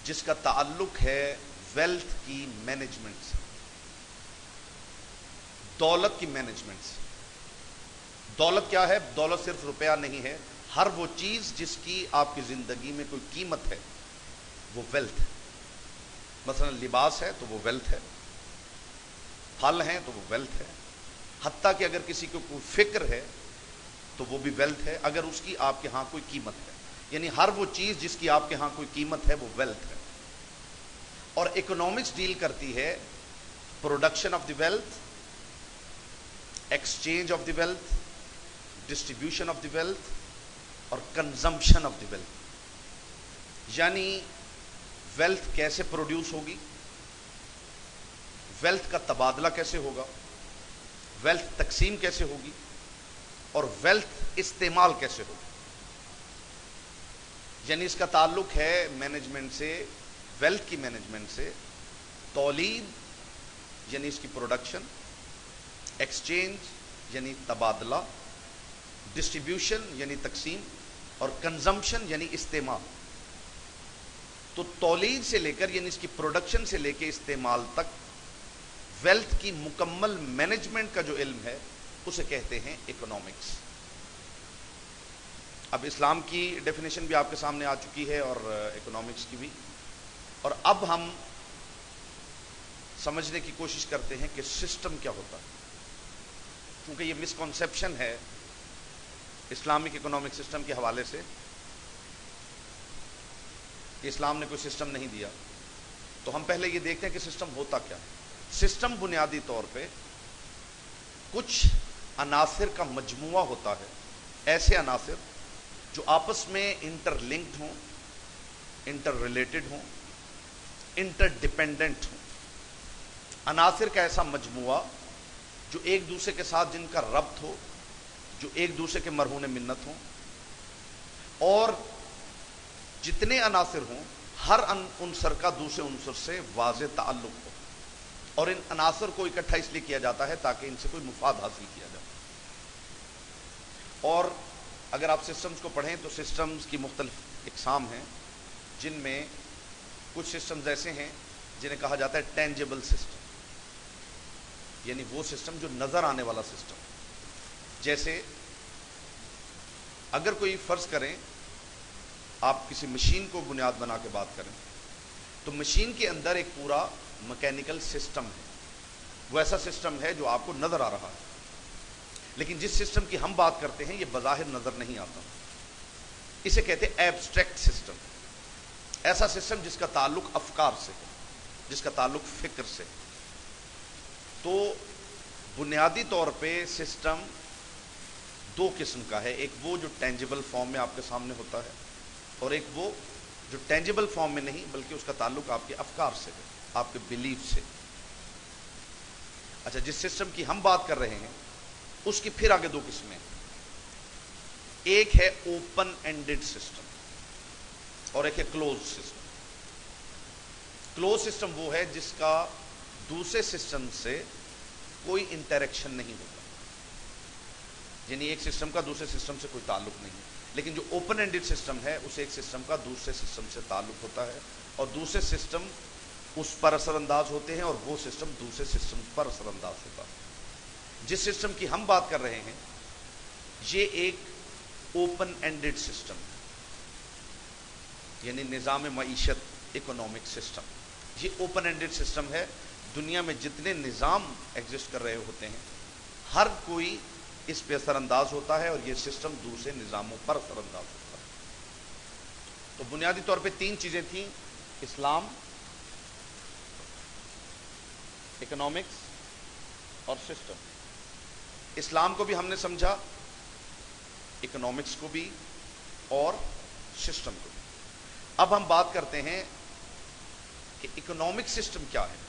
جس کا تعلق ہے ویلتھ کی مینجمنٹ سے، دولت کی مینجمنٹ سے۔ دولت کیا ہے؟ دولت صرف روپیہ نہیں ہے، ہر وہ چیز جس کی آپ کی زندگی میں کوئی قیمت ہے وہ ویلتھ ہے۔ مثلا لباس ہے تو وہ ویلتھ ہے، پھل ہیں تو وہ ویلتھ ہے، حتیٰ کہ اگر کسی کو کوئی فکر ہے تو وہ بھی ویلتھ ہے اگر اس کی آپ کے ہاں کوئی قیمت ہے۔ یعنی ہر وہ چیز جس کی آپ کے ہاں کوئی قیمت ہے وہ ویلتھ ہے۔ اور اکنامکس ڈیل کرتی ہے production of the wealth, exchange of the wealth, distribution of the wealth اور کنزمپشن آف دی ویلتھ۔ یعنی ویلتھ کیسے پروڈیوس ہوگی، ویلتھ کا تبادلہ کیسے ہوگا، ویلتھ تقسیم کیسے ہوگی اور ویلتھ استعمال کیسے ہوگا۔ یعنی اس کا تعلق ہے مینجمنٹ سے، ویلتھ کی مینجمنٹ سے، تولید یعنی اس کی پروڈکشن، ایکسچینج یعنی تبادلہ، ڈسٹریبیوشن یعنی تقسیم اور کنزمپشن یعنی استعمال۔ تو تولید سے لے کر یعنی اس کی پروڈکشن سے لے کے استعمال تک ویلتھ کی مکمل مینجمنٹ کا جو علم ہے اسے کہتے ہیں اکنامکس۔ اب اسلام کی ڈیفینیشن بھی آپ کے سامنے آ چکی ہے اور اکنامکس کی بھی، اور اب ہم سمجھنے کی کوشش کرتے ہیں کہ سسٹم کیا ہوتا ہے، کیونکہ یہ مسکنسیپشن ہے اسلامک اکنامک سسٹم کے حوالے سے کہ اسلام نے کوئی سسٹم نہیں دیا۔ تو ہم پہلے یہ دیکھتے ہیں کہ سسٹم ہوتا کیا ہے۔ سسٹم بنیادی طور پہ کچھ عناصر کا مجموعہ ہوتا ہے، ایسے عناصر جو آپس میں انٹر لنکڈ ہوں، انٹر ریلیٹڈ ہوں، انٹر ڈیپینڈنٹ ہوں۔ عناصر کا ایسا مجموعہ جو ایک دوسرے کے ساتھ جن کا ربط ہو، جو ایک دوسرے کے مرہون منت ہوں، اور جتنے عناصر ہوں ہر عنصر کا دوسرے عنصر سے واضح تعلق ہو، اور ان عناصر کو اکٹھا اس لیے کیا جاتا ہے تاکہ ان سے کوئی مفاد حاصل کیا جائے۔ اور اگر آپ سسٹمز کو پڑھیں تو سسٹمز کی مختلف اقسام ہیں، جن میں کچھ سسٹمز ایسے ہیں جنہیں کہا جاتا ہے ٹینجیبل سسٹم، یعنی وہ سسٹم جو نظر آنے والا سسٹم۔ جیسے اگر کوئی فرض کریں آپ کسی مشین کو بنیاد بنا کے بات کریں تو مشین کے اندر ایک پورا مکینیکل سسٹم ہے، وہ ایسا سسٹم ہے جو آپ کو نظر آ رہا ہے، لیکن جس سسٹم کی ہم بات کرتے ہیں یہ بظاہر نظر نہیں آتا، اسے کہتے ہیں ایبسٹریکٹ سسٹم۔ ایسا سسٹم جس کا تعلق افکار سے ہے، جس کا تعلق فکر سے۔ تو بنیادی طور پہ سسٹم دو قسم کا ہے، ایک وہ جو ٹینجیبل فارم میں آپ کے سامنے ہوتا ہے، اور ایک وہ جو ٹینجیبل فارم میں نہیں بلکہ اس کا تعلق آپ کے افکار سے ہے، آپ کے بلیف سے۔ اچھا، جس سسٹم کی ہم بات کر رہے ہیں اس کی پھر آگے دو قسمیں ہیں۔ ایک ہے اوپن اینڈڈ سسٹم اور ایک ہے کلوز سسٹم. کلوز سسٹم وہ ہے جس کا دوسرے سسٹم سے کوئی انٹریکشن نہیں ہوتا، یعنی ایک سسٹم کا دوسرے سسٹم سے کوئی تعلق نہیں ہے. لیکن جو اوپن اینڈڈ سسٹم ہے اسے ایک سسٹم کا دوسرے سسٹم سے تعلق ہوتا ہے اور دوسرے سسٹم اس پر اثر انداز ہوتے ہیں اور وہ سسٹم دوسرے سسٹم پر اثر انداز ہوتا ہے. جس سسٹم کی ہم بات کر رہے ہیں یہ ایک اوپن اینڈڈ سسٹم ہے، یعنی نظام معیشت، اکنامک سسٹم. یہ اوپن اینڈڈ سسٹم ہے. دنیا میں جتنے نظام ایگزسٹ کر رہے ہوتے ہیں ہر کوئی اس پہ اثر انداز ہوتا ہے اور یہ سسٹم دوسرے نظاموں پر اثر انداز ہوتا ہے. تو بنیادی طور پہ تین چیزیں تھیں: اسلام، اکنامکس اور سسٹم. اسلام کو بھی ہم نے سمجھا، اکنامکس کو بھی اور سسٹم کو بھی. اب ہم بات کرتے ہیں کہ اکنامک سسٹم کیا ہے.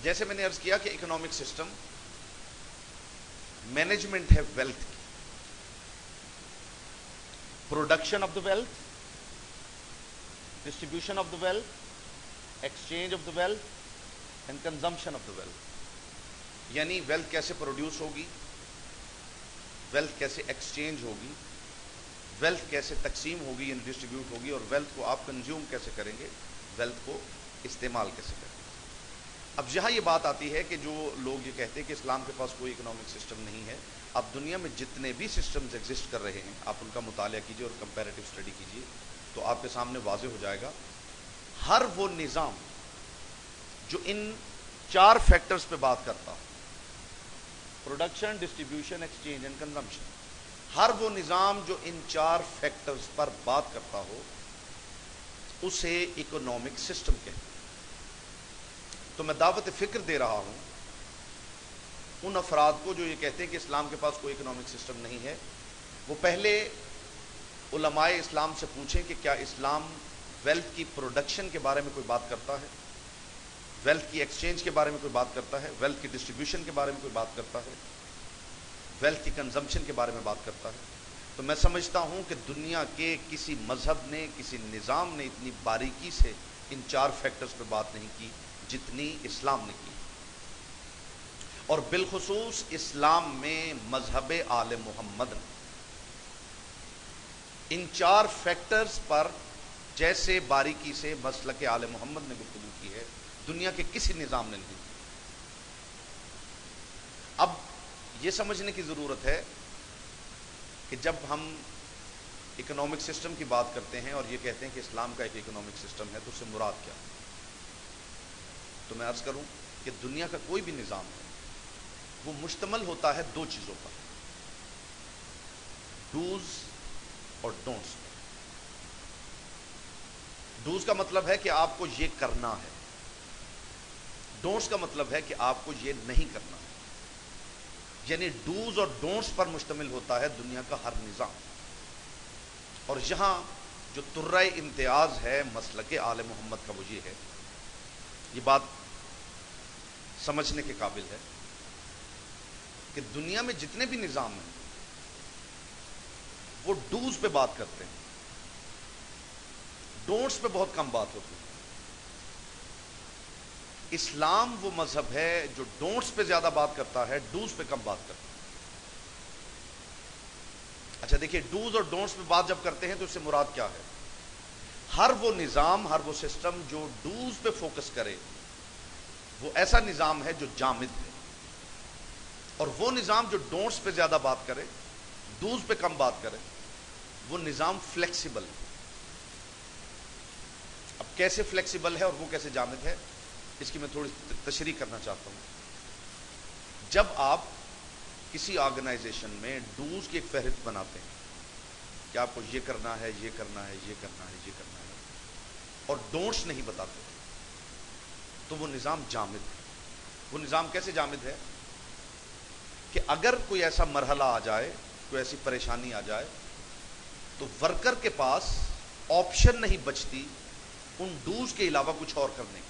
جیسے میں نے عرض کیا کہ اکنامک سسٹم مینجمنٹ ہے ویلتھ کی، production of the wealth, distribution of the wealth, exchange of the wealth and consumption of the wealth. یعنی ویلتھ کیسے پروڈیوس ہوگی، ویلتھ کیسے ایکسچینج ہوگی، ویلتھ کیسے تقسیم ہوگی یعنی ڈسٹریبیوٹ ہوگی، اور ویلتھ کو آپ کنزیوم کیسے کریں گے، ویلتھ کو استعمال کیسے کریں گے. اب یہاں یہ بات آتی ہے کہ جو لوگ یہ کہتے ہیں کہ اسلام کے پاس کوئی اکنامک سسٹم نہیں ہے. اب دنیا میں جتنے بھی سسٹمز ایگزسٹ کر رہے ہیں آپ ان کا مطالعہ کیجئے اور کمپیریٹیو اسٹڈی کیجئے تو آپ کے سامنے واضح ہو جائے گا. ہر وہ نظام جو ان چار فیکٹرز پہ بات کرتا ہو، production, distribution, exchange and consumption, ہر وہ نظام جو ان چار فیکٹرز پر بات کرتا ہو اسے اکنامک سسٹم کہتے ہیں. تو میں دعوت فکر دے رہا ہوں ان افراد کو جو یہ کہتے ہیں کہ اسلام کے پاس کوئی اکنامک سسٹم نہیں ہے. وہ پہلے علماء اسلام سے پوچھیں کہ کیا اسلام ویلتھ کی پروڈکشن کے بارے میں کوئی بات کرتا ہے، ویلتھ کی ایکسچینج کے بارے میں کوئی بات کرتا ہے، ویلتھ کی ڈسٹریبیوشن کے بارے میں کوئی بات کرتا ہے، ویلتھ کی کنزمپشن کے بارے میں بات کرتا ہے. تو میں سمجھتا ہوں کہ دنیا کے کسی مذہب نے، کسی نظام نے اتنی باریکی سے ان چار فیکٹرز پہ بات نہیں کی جتنی اسلام نے کی. اور بالخصوص اسلام میں مذہب آل محمد نے ان چار فیکٹرز پر جیسے باریکی سے مسلک آل محمد نے گفتگو کی ہے دنیا کے کسی نظام نے نہیں کی. اب یہ سمجھنے کی ضرورت ہے کہ جب ہم اکنامک سسٹم کی بات کرتے ہیں اور یہ کہتے ہیں کہ اسلام کا ایک اکنامک سسٹم ہے تو اس سے مراد کیا ہے. تو میں عرض کروں کہ دنیا کا کوئی بھی نظام ہے وہ مشتمل ہوتا ہے دو چیزوں پر، ڈوز اور ڈونٹس. ڈوز کا مطلب ہے کہ آپ کو یہ کرنا ہے، ڈونٹس کا مطلب ہے کہ آپ کو یہ نہیں کرنا ہے. یعنی ڈوز اور ڈونٹس پر مشتمل ہوتا ہے دنیا کا ہر نظام. اور یہاں جو ترہ امتیاز ہے مسلک آل محمد کا وہ یہ ہے، یہ بات سمجھنے کے قابل ہے کہ دنیا میں جتنے بھی نظام ہیں وہ ڈوز پہ بات کرتے ہیں، ڈونٹس پہ بہت کم بات ہوتی ہے. اسلام وہ مذہب ہے جو ڈونٹس پہ زیادہ بات کرتا ہے، ڈوز پہ کم بات کرتا ہے. اچھا دیکھیے، ڈوز اور ڈونٹس پہ بات جب کرتے ہیں تو اس سے مراد کیا ہے. ہر وہ نظام، ہر وہ سسٹم جو ڈوز پہ فوکس کرے وہ ایسا نظام ہے جو جامد ہے، اور وہ نظام جو ڈونٹس پہ زیادہ بات کرے، ڈوز پہ کم بات کرے، وہ نظام فلیکسیبل ہے. اب کیسے فلیکسیبل ہے اور وہ کیسے جامد ہے اس کی میں تھوڑی تشریح کرنا چاہتا ہوں. جب آپ کسی آرگنائزیشن میں ڈوز کی ایک فہرست بناتے ہیں کہ آپ کو یہ کرنا ہے، یہ کرنا ہے، یہ کرنا ہے، یہ کرنا ہے، اور ڈونٹس نہیں بتاتے تو وہ نظام جامد ہے. وہ نظام کیسے جامد ہے کہ اگر کوئی ایسا مرحلہ آ جائے، کوئی ایسی پریشانی آ جائے تو ورکر کے پاس آپشن نہیں بچتی ان ڈوز کے علاوہ کچھ اور کرنے کی.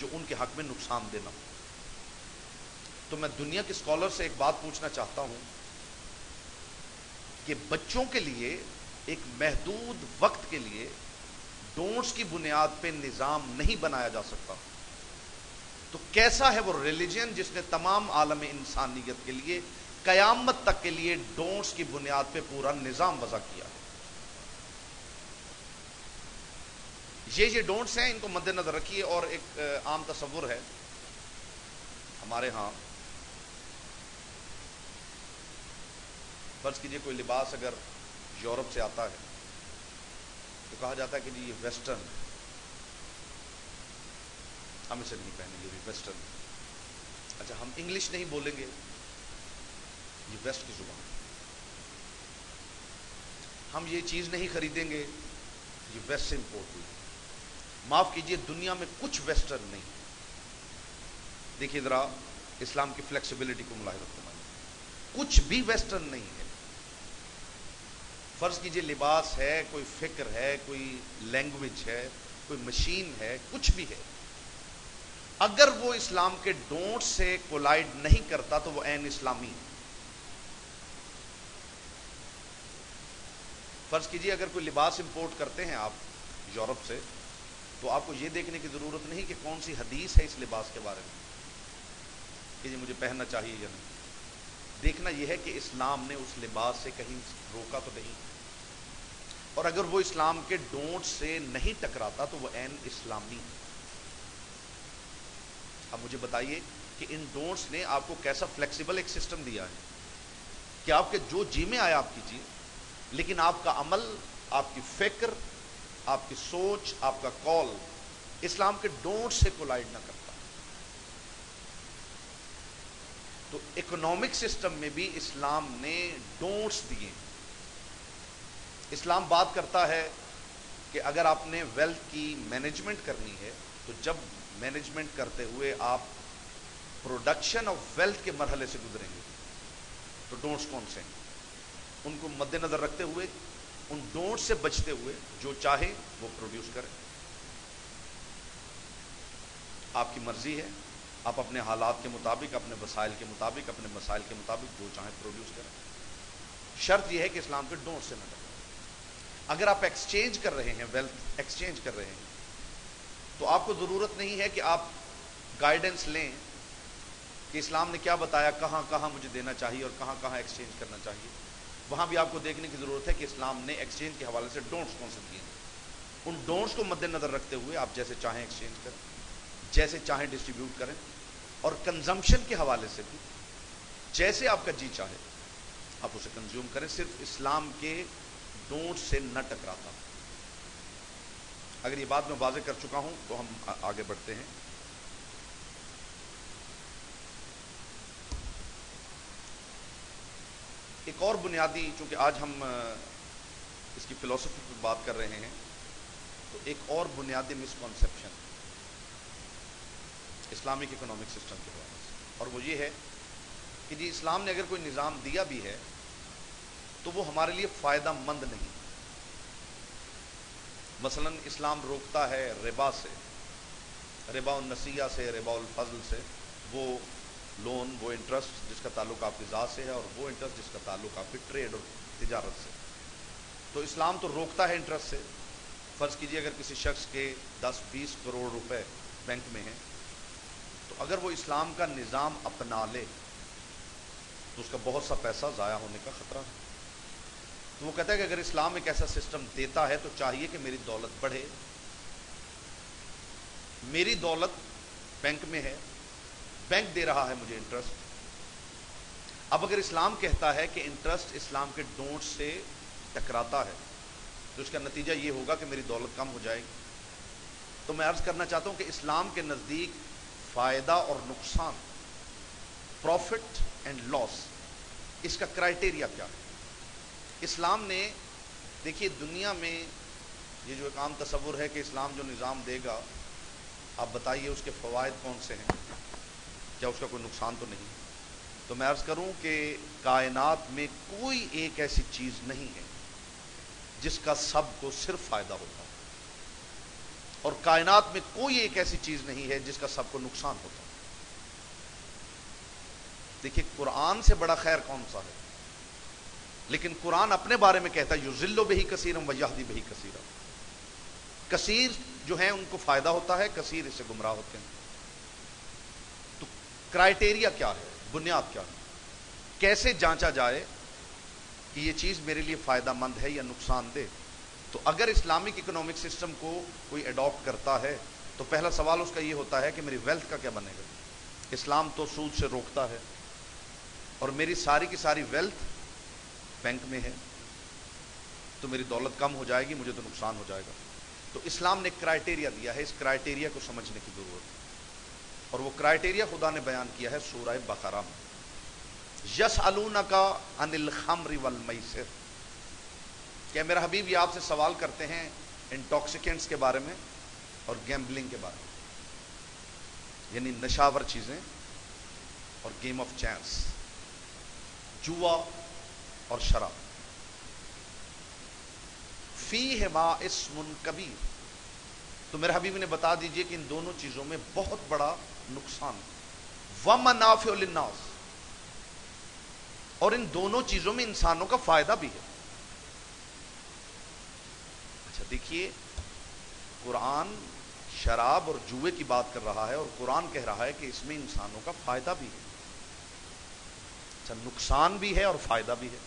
جو ان کے حق میں نقصان دہ نہ ہو۔ تو میں دنیا کے اسکالر سے ایک بات پوچھنا چاہتا ہوں کہ بچوں کے لیے ایک محدود وقت کے لیے ڈونٹس کی بنیاد پہ نظام نہیں بنایا جا سکتا، تو کیسا ہے وہ ریلیجن جس نے تمام عالم انسانیت کے لیے قیامت تک کے لیے ڈونٹس کی بنیاد پہ پورا نظام وضع کیا ہے؟ یہ ڈونٹس ہیں، ان کو مد نظر رکھیے۔ اور ایک عام تصور ہے ہمارے ہاں، فرض کیجئے کوئی لباس اگر یورپ سے آتا ہے تو کہا جاتا ہے کہ جی یہ ویسٹرن ہے، ہم اسے نہیں پہنیں گے، یہ ویسٹرن ہے۔ اچھا، ہم انگلش نہیں بولیں گے، یہ ویسٹ کی زبان ہے۔ ہم یہ چیز نہیں خریدیں گے، یہ ویسٹ سے امپورٹ ہوئی۔ معاف کیجئے، دنیا میں کچھ ویسٹرن نہیں۔ دیکھیے ذرا اسلام کی فلیکسیبلٹی کو ملاحظہ فرمائیے، کچھ بھی ویسٹرن نہیں ہے۔ فرض کیجئے لباس ہے، کوئی فکر ہے، کوئی لینگویج ہے، کوئی مشین ہے، کچھ بھی ہے، اگر وہ اسلام کے ڈونٹ سے کولائڈ نہیں کرتا تو وہ عین اسلامی ہے۔ فرض کیجئے اگر کوئی لباس امپورٹ کرتے ہیں آپ یورپ سے، تو آپ کو یہ دیکھنے کی ضرورت نہیں کہ کون سی حدیث ہے اس لباس کے بارے میں کہ یہ مجھے پہننا چاہیے یا نہیں۔ دیکھنا یہ ہے کہ اسلام نے اس لباس سے کہیں روکا تو نہیں، اور اگر وہ اسلام کے ڈونٹ سے نہیں ٹکراتا تو وہ عین اسلامی۔ اب مجھے بتائیے کہ ان ڈونٹس نے آپ کو کیسا فلیکسیبل ایک سسٹم دیا ہے کہ آپ کے جو جی میں آیا آپ کیجیے، لیکن آپ کا عمل، آپ کی فکر، آپ کی سوچ، آپ کا کال اسلام کے ڈونٹ سے کولائڈ نہ کرتا۔ تو اکنامک سسٹم میں بھی اسلام نے ڈونٹس دیے۔ اسلام بات کرتا ہے کہ اگر آپ نے ویلتھ کی مینجمنٹ کرنی ہے تو جب مینجمنٹ کرتے ہوئے آپ پروڈکشن آف ویلتھ کے مرحلے سے گزریں گے تو ڈونٹس کون سے ہیں، ان کو مد نظر رکھتے ہوئے، ان ڈونٹ سے بچتے ہوئے جو چاہے وہ پروڈیوس کریں۔ آپ کی مرضی ہے، آپ اپنے حالات کے مطابق، اپنے وسائل کے مطابق، اپنے مسائل کے مطابق جو چاہیں پروڈیوس کریں۔ شرط یہ ہے کہ اسلام کے ڈونٹ سے نہ ڈریں۔ اگر آپ ایکسچینج کر رہے ہیں، ویلتھ ایکسچینج کر رہے ہیں، تو آپ کو ضرورت نہیں ہے کہ آپ گائیڈنس لیں کہ اسلام نے کیا بتایا، کہاں کہاں مجھے دینا چاہیے اور کہاں کہاں ایکسچینج کرنا چاہیے۔ وہاں بھی آپ کو دیکھنے کی ضرورت ہے کہ اسلام نے ایکسچینج کے حوالے سے ڈونٹس کون سے دیے ہیں۔ ان ڈونٹس کو مد نظر رکھتے ہوئے آپ جیسے چاہیں ایکسچینج کریں، جیسے چاہیں ڈسٹریبیوٹ کریں، اور کنزمپشن کے حوالے سے بھی جیسے آپ کا جی چاہے آپ اسے کنزیوم کریں، صرف اسلام کے ڈونٹ سے نہ ٹکراتا۔ اگر یہ بات میں واضح کر چکا ہوں تو ہم آگے بڑھتے ہیں۔ ایک اور بنیادی، چونکہ آج ہم اس کی فلسفی پر بات کر رہے ہیں، تو ایک اور بنیادی مسکنسیپشن اسلامک اکنامک سسٹم کے حوالے سے، اور وہ یہ ہے کہ جی اسلام نے اگر کوئی نظام دیا بھی ہے تو وہ ہمارے لیے فائدہ مند نہیں۔ مثلا اسلام روکتا ہے ربا سے، ربا النسیہ سے، ربا الفضل سے، وہ لون، وہ انٹرسٹ جس کا تعلق آپ کی ذات سے ہے، اور وہ انٹرسٹ جس کا تعلق آپ کی ٹریڈ اور تجارت سے۔ تو اسلام تو روکتا ہے انٹرسٹ سے۔ فرض کیجئے اگر کسی شخص کے 10-20 کروڑ روپے بینک میں ہیں، تو اگر وہ اسلام کا نظام اپنا لے تو اس کا بہت سا پیسہ ضائع ہونے کا خطرہ ہے۔ تو وہ کہتا ہے کہ اگر اسلام ایک ایسا سسٹم دیتا ہے تو چاہیے کہ میری دولت بڑھے۔ میری دولت بینک میں ہے، بینک دے رہا ہے مجھے انٹرسٹ۔ اب اگر اسلام کہتا ہے کہ انٹرسٹ اسلام کے ڈونٹ سے ٹکراتا ہے تو اس کا نتیجہ یہ ہوگا کہ میری دولت کم ہو جائے گی۔ تو میں عرض کرنا چاہتا ہوں کہ اسلام کے نزدیک فائدہ اور نقصان، پروفٹ اینڈ لاس، اس کا کرائٹیریا کیا ہے؟ اسلام نے، دیکھیے دنیا میں یہ جو ایک عام تصور ہے کہ اسلام جو نظام دے گا، آپ بتائیے اس کے فوائد کون سے ہیں، کیا اس کا کوئی نقصان تو نہیں؟ تو میں عرض کروں کہ کائنات میں کوئی ایک ایسی چیز نہیں ہے جس کا سب کو صرف فائدہ ہوتا ہے۔ اور کائنات میں کوئی ایک ایسی چیز نہیں ہے جس کا سب کو نقصان ہوتا. دیکھیے قرآن سے بڑا خیر کون سا ہے؟ لیکن قرآن اپنے بارے میں کہتا ہے یضل بہ کثیرا ویہدی بہ کثیرا. کثیر جو ہیں ان کو فائدہ ہوتا ہے، کثیر اس سے گمراہ ہوتے ہیں. تو کرائٹیریا کیا ہے، بنیاد کیا ہے، کیسے جانچا جائے کہ یہ چیز میرے لیے فائدہ مند ہے یا نقصان دہ؟ تو اگر اسلامک اکنامک سسٹم کو کوئی اڈاپٹ کرتا ہے تو پہلا سوال اس کا یہ ہوتا ہے کہ میری ویلتھ کا کیا بنے گا. اسلام تو سود سے روکتا ہے، اور میری ساری کی ساری ویلتھ بینک میں ہے، تو میری دولت کم ہو جائے گی، مجھے تو نقصان ہو جائے گا. تو اسلام نے ایک کرائٹیریا دیا ہے، اس کرائٹیریا کو سمجھنے کی ضرورت ہے. اور وہ کرائٹیریا خدا نے بیان کیا ہے سورہ بقرہ میں. یسألونک عن الخمر والمیسر، کہ میرا حبیب یہ آپ سے سوال کرتے ہیں انٹاکسیکینٹس کے بارے میں اور گیمبلنگ کے بارے میں، یعنی نشاور چیزیں اور گیم آف چانس، جوا اور شراب. فیہما اسم کبیر، تو میرے حبیب نے بتا دیجئے کہ ان دونوں چیزوں میں بہت بڑا نقصان ہے. ومنافع للناس، اور ان دونوں چیزوں میں انسانوں کا فائدہ بھی ہے. اچھا دیکھیے، قرآن شراب اور جوئے کی بات کر رہا ہے اور قرآن کہہ رہا ہے کہ اس میں انسانوں کا فائدہ بھی ہے. اچھا نقصان بھی ہے اور فائدہ بھی ہے،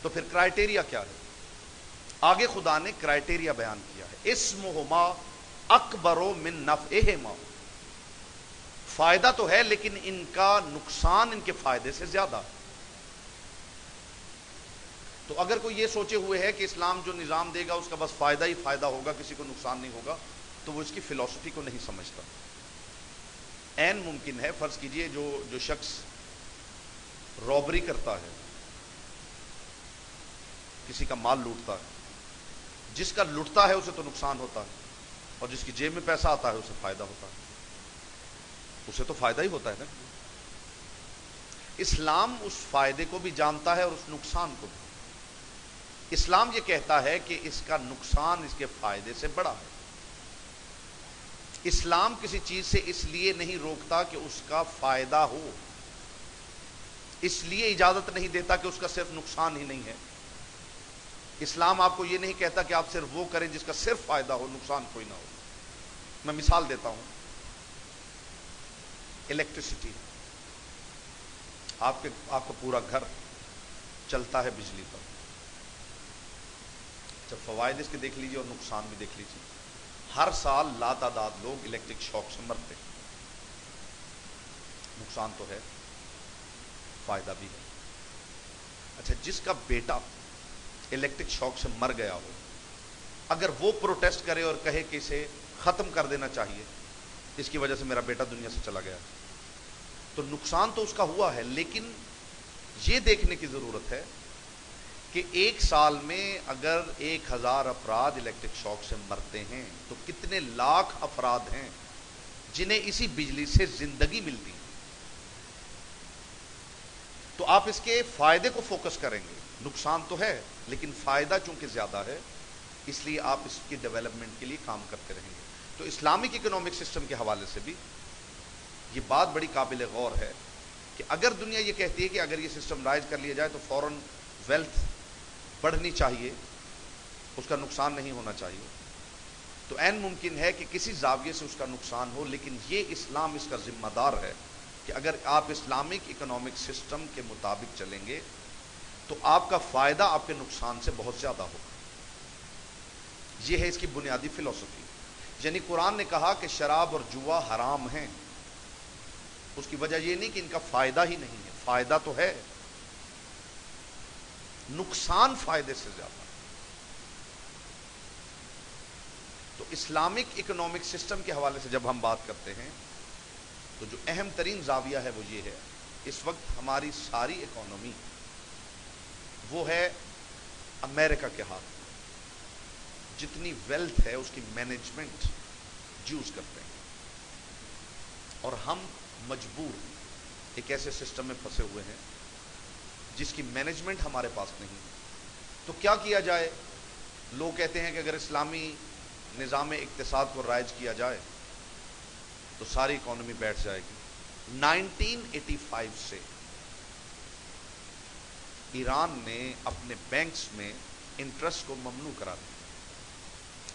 تو پھر کرائٹیریا کیا ہے؟ آگے خدا نے کرائٹیریا بیان کیا ہے، اسمہما اکبر من نفعہما. فائدہ تو ہے لیکن ان کا نقصان ان کے فائدے سے زیادہ. تو اگر کوئی یہ سوچے ہوئے ہے کہ اسلام جو نظام دے گا اس کا بس فائدہ ہی فائدہ ہوگا، کسی کو نقصان نہیں ہوگا، تو وہ اس کی فلسفی کو نہیں سمجھتا. عین ممکن ہے، فرض کیجئے جو شخص رابری کرتا ہے، کسی کا مال لوٹتا ہے، جس کا لوٹتا ہے اسے تو نقصان ہوتا ہے، اور جس کی جیب میں پیسہ آتا ہے اسے فائدہ ہوتا ہے. اسے تو فائدہ ہی ہوتا ہے نا. اسلام اس فائدے کو بھی جانتا ہے اور اس نقصان کو بھی. اسلام یہ کہتا ہے کہ اس کا نقصان اس کے فائدے سے بڑا ہے. اسلام کسی چیز سے اس لیے نہیں روکتا کہ اس کا فائدہ ہو، اس لیے اجازت نہیں دیتا کہ اس کا صرف نقصان ہی نہیں ہے. اسلام آپ کو یہ نہیں کہتا کہ آپ صرف وہ کریں جس کا صرف فائدہ ہو، نقصان کوئی نہ ہو. میں مثال دیتا ہوں، الیکٹریسٹی، آپ کا پورا گھر چلتا ہے بجلی پر. جب فوائد اس کے دیکھ لیجیے اور نقصان بھی دیکھ لیجیے. ہر سال لاتعداد لوگ الیکٹرک شاک سے مرتے ہیں. نقصان تو ہے، فائدہ بھی ہے. اچھا جس کا بیٹا الیکٹرک شاک سے مر گیا ہو، اگر وہ پروٹیسٹ کرے اور کہے کہ اسے ختم کر دینا چاہیے، اس کی وجہ سے میرا بیٹا دنیا سے چلا گیا، تو نقصان تو اس کا ہوا ہے. لیکن یہ دیکھنے کی ضرورت ہے کہ ایک سال میں اگر 1000 افراد الیکٹرک شاک سے مرتے ہیں تو کتنے لاکھ افراد ہیں جنہیں اسی بجلی سے زندگی ملتی ہے. تو آپ اس کے فائدے کو فوکس کریں گے. نقصان تو ہے لیکن فائدہ چونکہ زیادہ ہے، اس لیے آپ اس کی ڈیولپمنٹ کے لیے کام کرتے رہیں گے. تو اسلامک اکنامک سسٹم کے حوالے سے بھی یہ بات بڑی قابل غور ہے کہ اگر دنیا یہ کہتی ہے کہ اگر یہ سسٹم رائج کر لیا جائے تو فوراً ویلتھ بڑھنی چاہیے، اس کا نقصان نہیں ہونا چاہیے، تو عین ممکن ہے کہ کسی زاویے سے اس کا نقصان ہو. لیکن یہ اسلام اس کا ذمہ دار ہے کہ اگر آپ اسلامک اکنامک سسٹم کے مطابق چلیں گے تو آپ کا فائدہ آپ کے نقصان سے بہت زیادہ ہوگا. یہ ہے اس کی بنیادی فلسفی. یعنی قرآن نے کہا کہ شراب اور جوا حرام ہیں، اس کی وجہ یہ نہیں کہ ان کا فائدہ ہی نہیں ہے، فائدہ تو ہے، نقصان فائدے سے زیادہ. تو اسلامک اکنامک سسٹم کے حوالے سے جب ہم بات کرتے ہیں تو جو اہم ترین زاویہ ہے وہ یہ ہے، اس وقت ہماری ساری اکانومی وہ ہے امریکہ کے ہاتھ. جتنی ویلتھ ہے اس کی مینجمنٹ جوز کرتے ہیں، اور ہم مجبور ایک ایسے سسٹم میں پھنسے ہوئے ہیں جس کی مینجمنٹ ہمارے پاس نہیں. تو کیا کیا جائے؟ لوگ کہتے ہیں کہ اگر اسلامی نظام اقتصاد کو رائج کیا جائے تو ساری اکانومی بیٹھ جائے گی۔ 1985 سے ایران نے اپنے بینکس میں انٹرسٹ کو ممنوع کرا دیا۔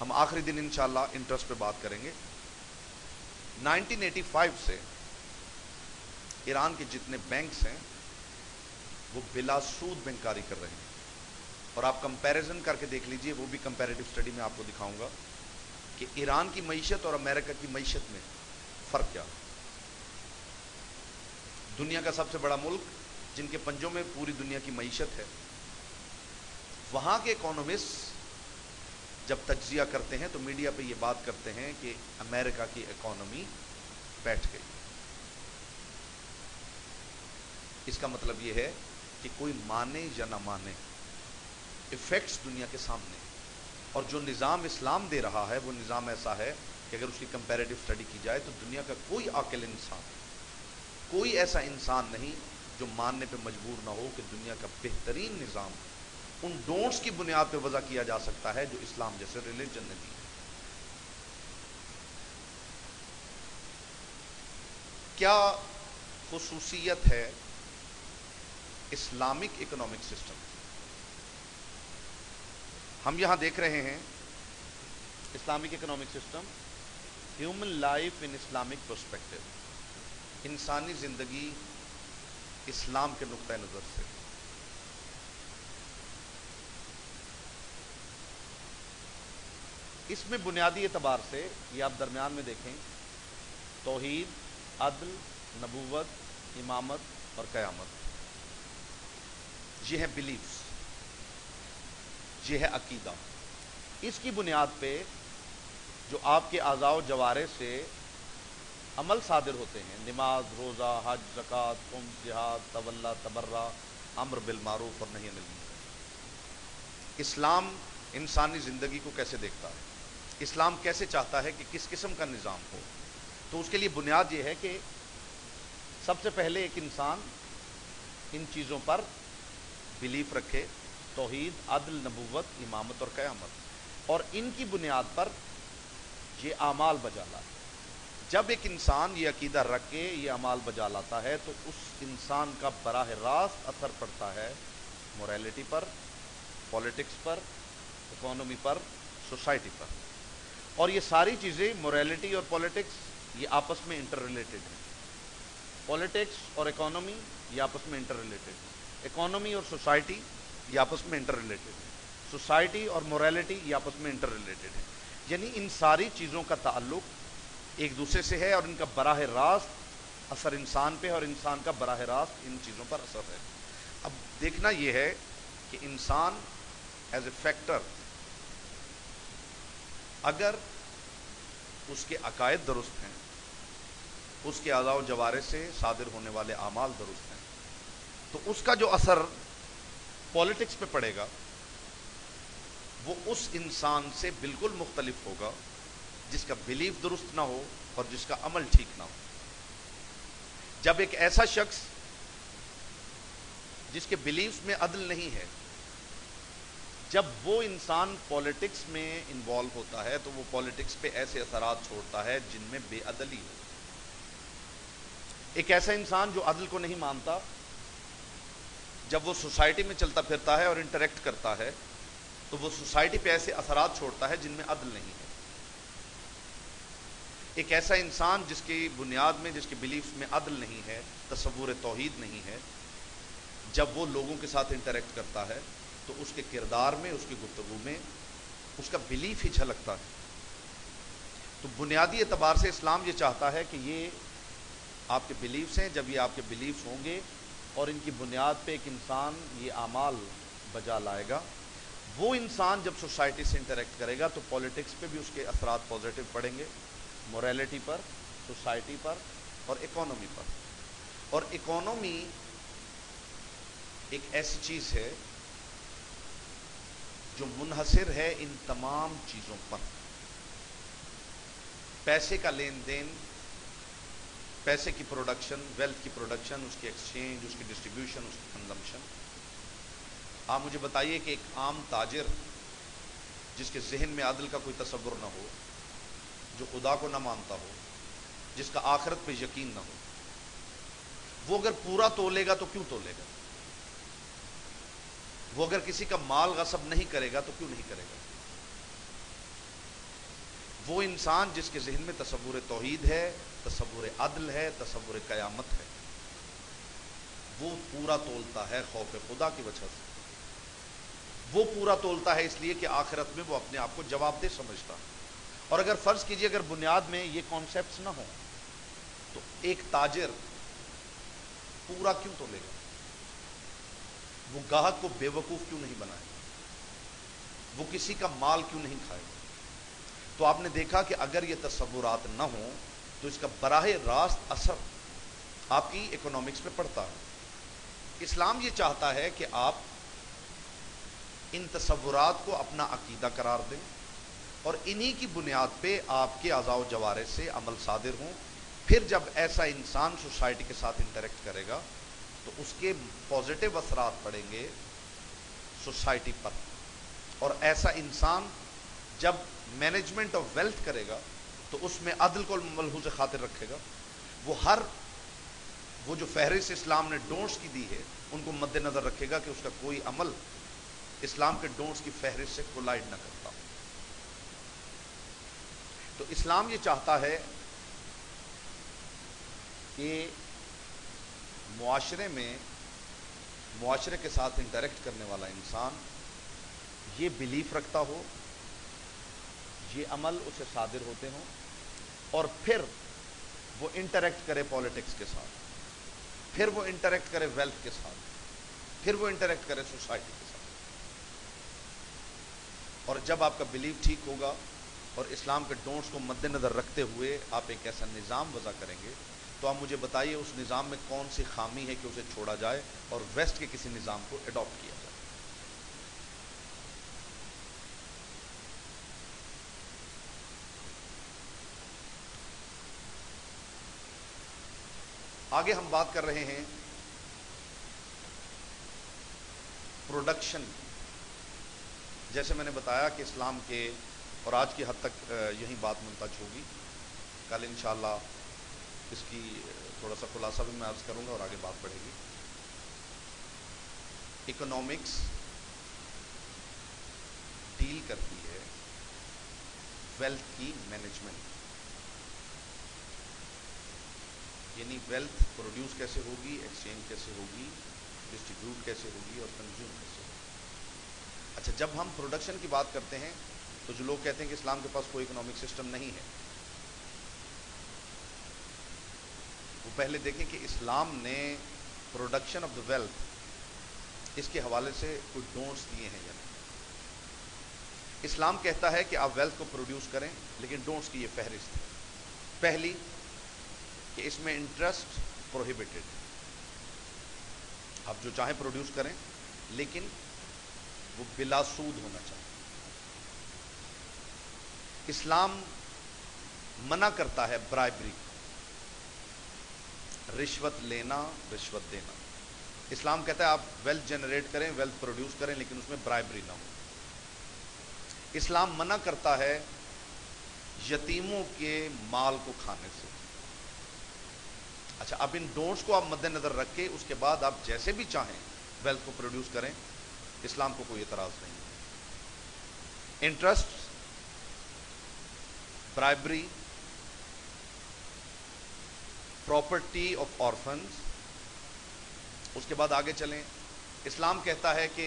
ہم آخری دن انشاءاللہ انٹرسٹ پہ بات کریں گے۔ 1985 سے ایران کے جتنے بینکس ہیں وہ بلا سود بینکاری کر رہے ہیں، اور آپ کمپیریزن کر کے دیکھ لیجئے، وہ بھی کمپیریٹو اسٹڈی میں آپ کو دکھاؤں گا کہ ایران کی معیشت اور امریکہ کی معیشت میں فرق کیا ہے۔ دنیا کا سب سے بڑا ملک جن کے پنجوں میں پوری دنیا کی معیشت ہے، وہاں کے اکانومسٹ جب تجزیہ کرتے ہیں تو میڈیا پہ یہ بات کرتے ہیں کہ امریکہ کی اکانومی بیٹھ گئی۔ اس کا مطلب یہ ہے کہ کوئی مانے یا نہ مانے، ایفیکٹس دنیا کے سامنے، اور جو نظام اسلام دے رہا ہے وہ نظام ایسا ہے کہ اگر اس کی کمپیریٹو اسٹڈی کی جائے تو دنیا کا کوئی عاقل انسان، کوئی ایسا انسان نہیں جو ماننے پہ مجبور نہ ہو کہ دنیا کا بہترین نظام ان ڈونٹس کی بنیاد پہ وضع کیا جا سکتا ہے جو اسلام جیسے ریلیجن نے دی ہے۔ کیا خصوصیت ہے اسلامک اکنامک سسٹم؟ ہم یہاں دیکھ رہے ہیں Islamic economic system, human life in Islamic perspective, انسانی زندگی اسلام کے نقطہ نظر سے۔ اس میں بنیادی اعتبار سے یہ آپ درمیان میں دیکھیں، توحید، عدل، نبوت، امامت اور قیامت، یہ ہے بلیفز، یہ ہے عقیدہ۔ اس کی بنیاد پہ جو آپ کے اعضاء و جوارح سے عمل صادر ہوتے ہیں، نماز، روزہ، حج، زکوٰۃ، خمس، جہاد، تولا، تبرع، امر بالمعروف اور نہی عن المنکر۔ اسلام انسانی زندگی کو کیسے دیکھتا ہے، اسلام کیسے چاہتا ہے کہ کس قسم کا نظام ہو؟ تو اس کے لیے بنیاد یہ ہے کہ سب سے پہلے ایک انسان ان چیزوں پر بلیف رکھے، توحید، عدل، نبوت، امامت اور قیامت، اور ان کی بنیاد پر یہ اعمال بجا لائے۔ جب ایک انسان یہ عقیدہ رکھ کے یہ اعمال بجا لاتا ہے تو اس انسان کا براہ راست اثر پڑتا ہے موریلٹی پر، پولیٹکس پر، اکانومی پر، سوسائٹی پر، اور یہ ساری چیزیں موریلٹی اور پولیٹکس یہ آپس میں انٹر ریلیٹڈ ہیں۔ پولیٹکس اور اکانومی یہ آپس میں انٹر ریلیٹڈ ہیں، اکانومی اور سوسائٹی یہ آپس میں انٹر ریلیٹڈ ہیں، سوسائٹی اور موریلٹی یہ آپس میں انٹر ریلیٹڈ ہیں۔ یعنی ان ساری چیزوں کا تعلق ایک دوسرے سے ہے، اور ان کا براہ راست اثر انسان پہ، اور انسان کا براہ راست ان چیزوں پر اثر ہے۔ اب دیکھنا یہ ہے کہ انسان ایز اے فیکٹر، اگر اس کے عقائد درست ہیں، اس کے اعضاء و جوارح سے صادر ہونے والے اعمال درست ہیں، تو اس کا جو اثر پولیٹکس پہ پڑے گا وہ اس انسان سے بالکل مختلف ہوگا جس کا بلیف درست نہ ہو اور جس کا عمل ٹھیک نہ ہو۔ جب ایک ایسا شخص جس کے بلیفز میں عدل نہیں ہے، جب وہ انسان پولیٹکس میں انوالو ہوتا ہے تو وہ پولیٹکس پہ ایسے اثرات چھوڑتا ہے جن میں بے عدلی ہو۔ ایک ایسا انسان جو عدل کو نہیں مانتا، جب وہ سوسائٹی میں چلتا پھرتا ہے اور انٹریکٹ کرتا ہے تو وہ سوسائٹی پہ ایسے اثرات چھوڑتا ہے جن میں عدل نہیں ہے۔ ایک ایسا انسان جس کی بنیاد میں، جس کے بلیفز میں عدل نہیں ہے، تصور توحید نہیں ہے، جب وہ لوگوں کے ساتھ انٹریکٹ کرتا ہے تو اس کے کردار میں، اس کی گفتگو میں اس کا بلیف ہی جھلکتا ہے۔ تو بنیادی اعتبار سے اسلام یہ چاہتا ہے کہ یہ آپ کے بلیفز ہیں، جب یہ آپ کے بلیفز ہوں گے اور ان کی بنیاد پہ ایک انسان یہ اعمال بجا لائے گا، وہ انسان جب سوسائٹی سے انٹریکٹ کرے گا تو پولیٹکس پہ بھی اس کے اثرات پازیٹیو پڑیں گے، موریلٹی پر، سوسائٹی پر اور اکانومی پر۔ اور اکانومی ایک ایسی چیز ہے جو منحصر ہے ان تمام چیزوں پر، پیسے کا لین دین، پیسے کی پروڈکشن، ویلتھ کی پروڈکشن، اس کی ایکسچینج، اس کی ڈسٹریبیوشن، اس کی کنزمپشن۔ آپ مجھے بتائیے کہ ایک عام تاجر جس کے ذہن میں عدل کا کوئی تصور نہ ہو، جو خدا کو نہ مانتا ہو، جس کا آخرت پہ یقین نہ ہو، وہ اگر پورا تولے گا تو کیوں تولے گا؟ وہ اگر کسی کا مال غصب نہیں کرے گا تو کیوں نہیں کرے گا؟ وہ انسان جس کے ذہن میں تصور توحید ہے، تصور عدل ہے، تصور قیامت ہے، وہ پورا تولتا ہے خوف خدا کی وجہ سے. وہ پورا تولتا ہے اس لیے کہ آخرت میں وہ اپنے آپ کو جواب دہ سمجھتا. اور اگر فرض کیجئے اگر بنیاد میں یہ کانسیپٹس نہ ہوں تو ایک تاجر پورا کیوں تولے گا؟ وہ گاہک کو بے وقوف کیوں نہیں بنائے گا؟ وہ کسی کا مال کیوں نہیں کھائے گا؟ تو آپ نے دیکھا کہ اگر یہ تصورات نہ ہوں تو اس کا براہ راست اثر آپ کی اکنامکس پہ پڑتا ہے. اسلام یہ چاہتا ہے کہ آپ ان تصورات کو اپنا عقیدہ قرار دیں اور انہی کی بنیاد پہ آپ کے اعضاء و جوارح سے عمل صادر ہوں. پھر جب ایسا انسان سوسائٹی کے ساتھ انٹریکٹ کرے گا تو اس کے پازیٹیو اثرات پڑیں گے سوسائٹی پر. اور ایسا انسان جب مینجمنٹ آف ویلتھ کرے گا تو اس میں عدل کو ملحوظ خاطر رکھے گا. وہ جو فہرست اسلام نے ڈونٹس کی دی ہے ان کو مد نظر رکھے گا کہ اس کا کوئی عمل اسلام کے ڈونٹس کی فہرست سے کولائڈ نہ کرتا. تو اسلام یہ چاہتا ہے کہ معاشرے میں معاشرے کے ساتھ انٹریکٹ کرنے والا انسان یہ بلیف رکھتا ہو، یہ عمل اسے صادر ہوتے ہوں، اور پھر وہ انٹریکٹ کرے پالیٹکس کے ساتھ، پھر وہ انٹریکٹ کرے ویلتھ کے ساتھ، پھر وہ انٹریکٹ کرے سوسائٹی کے ساتھ. اور جب آپ کا بلیف ٹھیک ہوگا اور اسلام کے ڈونٹس کو مد نظر رکھتے ہوئے آپ ایک ایسا نظام وضع کریں گے تو آپ مجھے بتائیے اس نظام میں کون سی خامی ہے کہ اسے چھوڑا جائے اور ویسٹ کے کسی نظام کو اڈاپٹ کیا جائے. آگے ہم بات کر رہے ہیں پروڈکشن. جیسے میں نے بتایا کہ اسلام کے اور آج کی حد تک یہی بات منتج ہوگی. کل انشاءاللہ اس کی تھوڑا سا خلاصہ بھی میں عرض کروں گا اور آگے بات بڑھے گی. اکنامکس ڈیل کرتی ہے ویلتھ کی مینجمنٹ، یعنی ویلتھ پروڈیوس کیسے ہوگی، ایکسچینج کیسے ہوگی، ڈسٹریبیوٹ کیسے ہوگی اور کنزیوم کیسے ہوگی. اچھا، جب ہم پروڈکشن کی بات کرتے ہیں تو جو لوگ کہتے ہیں کہ اسلام کے پاس کوئی اکنامک سسٹم نہیں ہے، وہ پہلے دیکھیں کہ اسلام نے پروڈکشن آف دا ویلتھ اس کے حوالے سے کوئی ڈونٹس دیے ہیں یا نہیں. اسلام کہتا ہے کہ آپ ویلتھ کو پروڈیوس کریں لیکن ڈونٹس کی یہ فہرست ہے. پہلی کہ اس میں انٹرسٹ پروہیبٹڈ، آپ جو چاہیں پروڈیوس کریں لیکن وہ بلا سود ہونا چاہیے. اسلام منع کرتا ہے برائبری، رشوت لینا، رشوت دینا. اسلام کہتا ہے آپ ویلتھ جنریٹ کریں، ویلتھ پروڈیوس کریں لیکن اس میں برائبری نہ ہو. اسلام منع کرتا ہے یتیموں کے مال کو کھانے سے. اچھا، اب ان ڈونٹس کو آپ مد نظر رکھ کے اس کے بعد آپ جیسے بھی چاہیں ویلتھ کو پروڈیوس کریں، اسلام کو کوئی اعتراض نہیں. Interest, bribery, property of orphans. اس کے بعد آگے چلیں. اسلام کہتا ہے کہ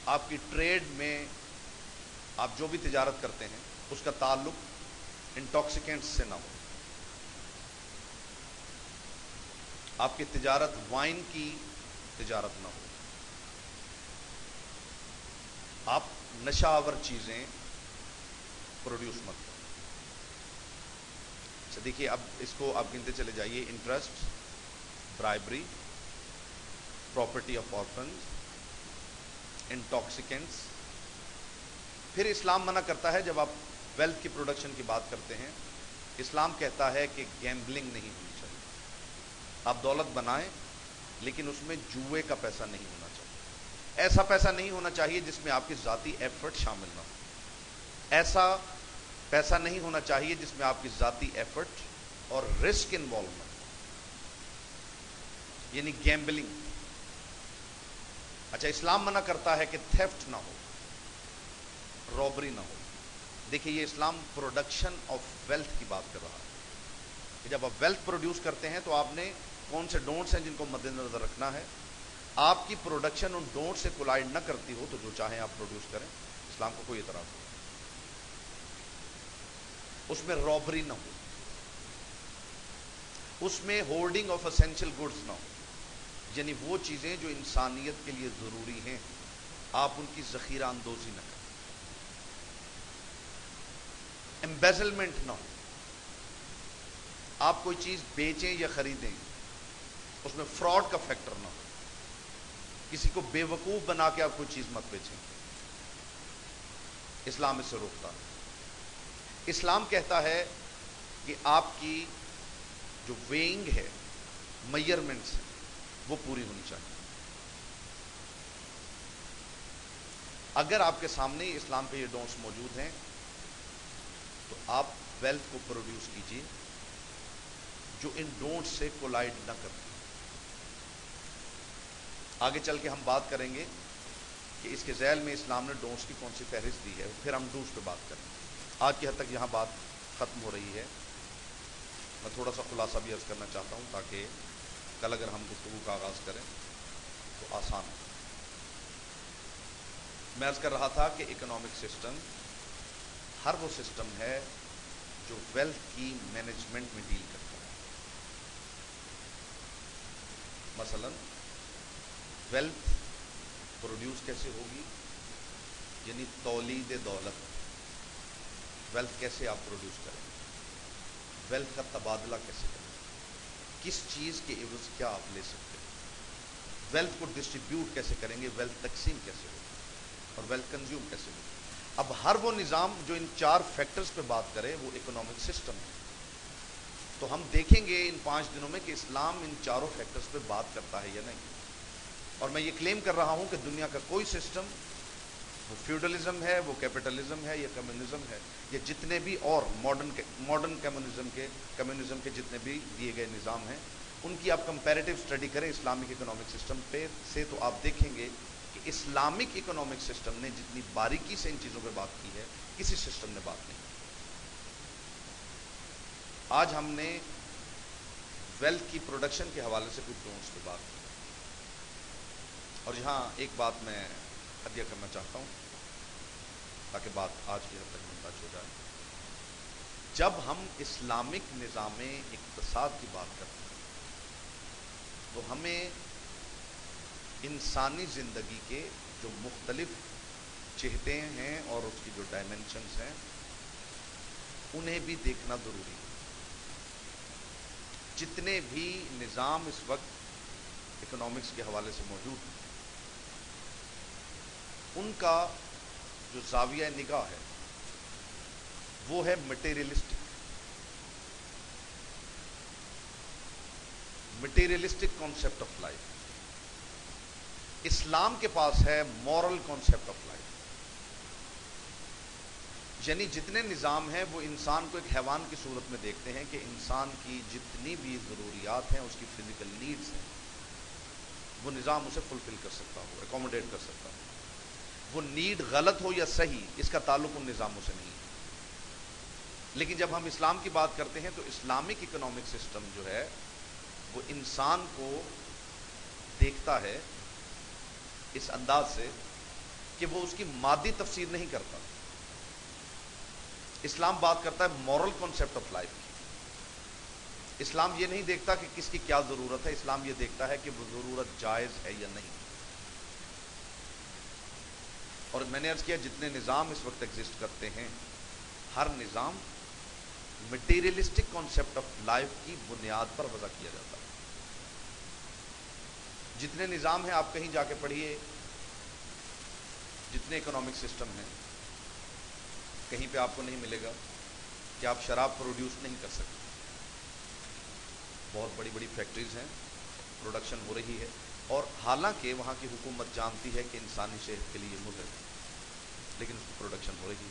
آپ کی ٹریڈ میں آپ جو بھی تجارت کرتے ہیں اس کا تعلق انٹاکسیکینٹس سے نہ ہو. آپ کی تجارت وائن کی تجارت نہ ہو. آپ نشہ آور چیزیں پروڈیوس مت کریں. اچھا دیکھیے، اب اس کو آپ گنتے چلے جائیے. Interest, bribery, property of orphans, intoxicants. پھر اسلام منع کرتا ہے جب آپ ویلتھ کی پروڈکشن کی بات کرتے ہیں، اسلام کہتا ہے کہ گیمبلنگ نہیں ہونی چاہیے. آپ دولت بنائیں لیکن اس میں جوئے کا پیسہ نہیں ہونا چاہیے. ایسا پیسہ نہیں ہونا چاہیے جس میں آپ کی ذاتی ایفرٹ شامل نہ ہو. ایسا پیسہ نہیں ہونا چاہیے جس میں آپ کی ذاتی ایفرٹ اور رسک انوالو نہ ہو، یعنی گیمبلنگ. اچھا، اسلام منع کرتا ہے کہ تھیفٹ نہ ہو، رابری نہ ہو. دیکھیے یہ اسلام پروڈکشن آف ویلتھ کی بات کر رہا ہے کہ جب آپ ویلتھ پروڈیوس کرتے ہیں تو آپ نے کون سے ڈونٹس ہیں جن کو مد نظر رکھنا ہے. آپ کی production in don't say collide نہ کرتی ہو تو جو چاہیں آپ پروڈیوس کریں، اسلام کو کوئی اعتراض نہیں. اس میں رابری نہ ہو، اس میں ہولڈنگ آف اسینشل گڈز نہ ہو، یعنی وہ چیزیں جو انسانیت کے لیے ضروری ہیں آپ ان کی ذخیرہ اندوزی نہ کریں. امبیزلمنٹ نہ ہو، آپ کوئی چیز بیچیں یا خریدیں اس میں فراڈ کا فیکٹر نہ ہو، کسی کو بے وقوف بنا کے آپ کوئی چیز مت بیچیں. اسلام اس سے روکتا ہے. اسلام کہتا ہے کہ آپ کی جو ویئنگ ہے، میئرمنٹس ہیں، وہ پوری ہونی چاہیے. اگر آپ کے سامنے اسلام کے یہ ڈونٹس موجود ہیں تو آپ ویلتھ کو پروڈیوس کیجیے جو ان ڈونٹس سے کولائڈ نہ کرتے. آگے چل کے ہم بات کریں گے کہ اس کے ذیل میں اسلام نے ڈونٹس کی کون سی فہرست دی ہے، پھر ہم ڈوز پہ بات کریں گے. آج کی حد تک یہاں بات ختم ہو رہی ہے. میں تھوڑا سا خلاصہ بھی عرض کرنا چاہتا ہوں تاکہ کل اگر ہم گفتگو کا آغاز کریں تو آسان ہو. میں عرض کر رہا تھا کہ اکنامک سسٹم ہر وہ سسٹم ہے جو ویلتھ کی مینجمنٹ میں ڈیل کرتا ہے. مثلا ویلتھ پروڈیوس کیسے ہوگی، یعنی تولید دولت. ویلتھ کیسے آپ پروڈیوس کریں، ویلتھ کا تبادلہ کیسے کریں، کس چیز کے عوض کیا آپ لے سکتے ہیں، ویلتھ کو ڈسٹریبیوٹ کیسے کریں گے، ویلتھ تقسیم کیسے ہوگی اور ویلتھ کنزیوم کیسے ہوگی. اب ہر وہ نظام جو ان 4 فیکٹرز پہ بات کرے وہ اکنامک سسٹم ہے. تو ہم دیکھیں گے ان 5 دنوں میں کہ اسلام ان 4 فیکٹرز پہ بات کرتا ہے یا نہیں. اور میں یہ کلیم کر رہا ہوں کہ دنیا کا کوئی سسٹم، وہ فیوڈلزم ہے، وہ کیپٹلزم ہے یا کمیونزم ہے، یا جتنے بھی اور ماڈرن کمیونزم کے جتنے بھی دیے گئے نظام ہیں، ان کی آپ کمپیریٹیو اسٹڈی کریں اسلامک اکنامک سسٹم پہ سے تو آپ دیکھیں گے کہ اسلامک اکنامک سسٹم نے جتنی باریکی سے ان چیزوں پہ بات کی ہے کسی سسٹم نے بات نہیں کی. آج ہم نے ویلتھ کی پروڈکشن کے حوالے سے کچھ ڈونٹس پہ بات کی، اور یہاں ایک بات میں عدیہ کرنا چاہتا ہوں تاکہ بات آج کی حد تک منتج ہو جائے. جب ہم اسلامک نظام اقتصاد کی بات کرتے ہیں تو ہمیں انسانی زندگی کے جو مختلف چہتے ہیں اور اس کی جو ڈائمنشنز ہیں انہیں بھی دیکھنا ضروری ہے. جتنے بھی نظام اس وقت اکنامکس کے حوالے سے موجود ہیں ان کا جو زاویہ نگاہ ہے وہ ہے مٹیریلسٹک کانسیپٹ آف لائف. اسلام کے پاس ہے مورل کانسیپٹ آف لائف، یعنی جتنے نظام ہیں وہ انسان کو ایک حیوان کی صورت میں دیکھتے ہیں کہ انسان کی جتنی بھی ضروریات ہیں، اس کی فزیکل نیڈز ہیں، وہ نظام اسے فلفل کر سکتا ہو، اکوموڈیٹ کر سکتا ہو. وہ نیڈ غلط ہو یا صحیح، اس کا تعلق ان نظاموں سے نہیں ہے. لیکن جب ہم اسلام کی بات کرتے ہیں تو اسلامک اکنامک سسٹم جو ہے وہ انسان کو دیکھتا ہے اس انداز سے کہ وہ اس کی مادی تفسیر نہیں کرتا. اسلام بات کرتا ہے مورل کانسیپٹ آف لائف کی. اسلام یہ نہیں دیکھتا کہ کس کی کیا ضرورت ہے، اسلام یہ دیکھتا ہے کہ وہ ضرورت جائز ہے یا نہیں. اور میں نے عرض کیا جتنے نظام اس وقت ایگزسٹ کرتے ہیں ہر نظام مٹیریلسٹک کانسیپٹ آف لائف کی بنیاد پر وضع کیا جاتا ہے. جتنے نظام ہیں آپ کہیں جا کے پڑھیے، جتنے اکنامک سسٹم ہیں کہیں پہ آپ کو نہیں ملے گا کہ آپ شراب پروڈیوس نہیں کر سکتے. بہت بڑی بڑی فیکٹریز ہیں، پروڈکشن ہو رہی ہے، اور حالانکہ وہاں کی حکومت جانتی ہے کہ انسانی صحت کے لیے مضر ہے لیکن اس کی پروڈکشن ہو رہی ہے.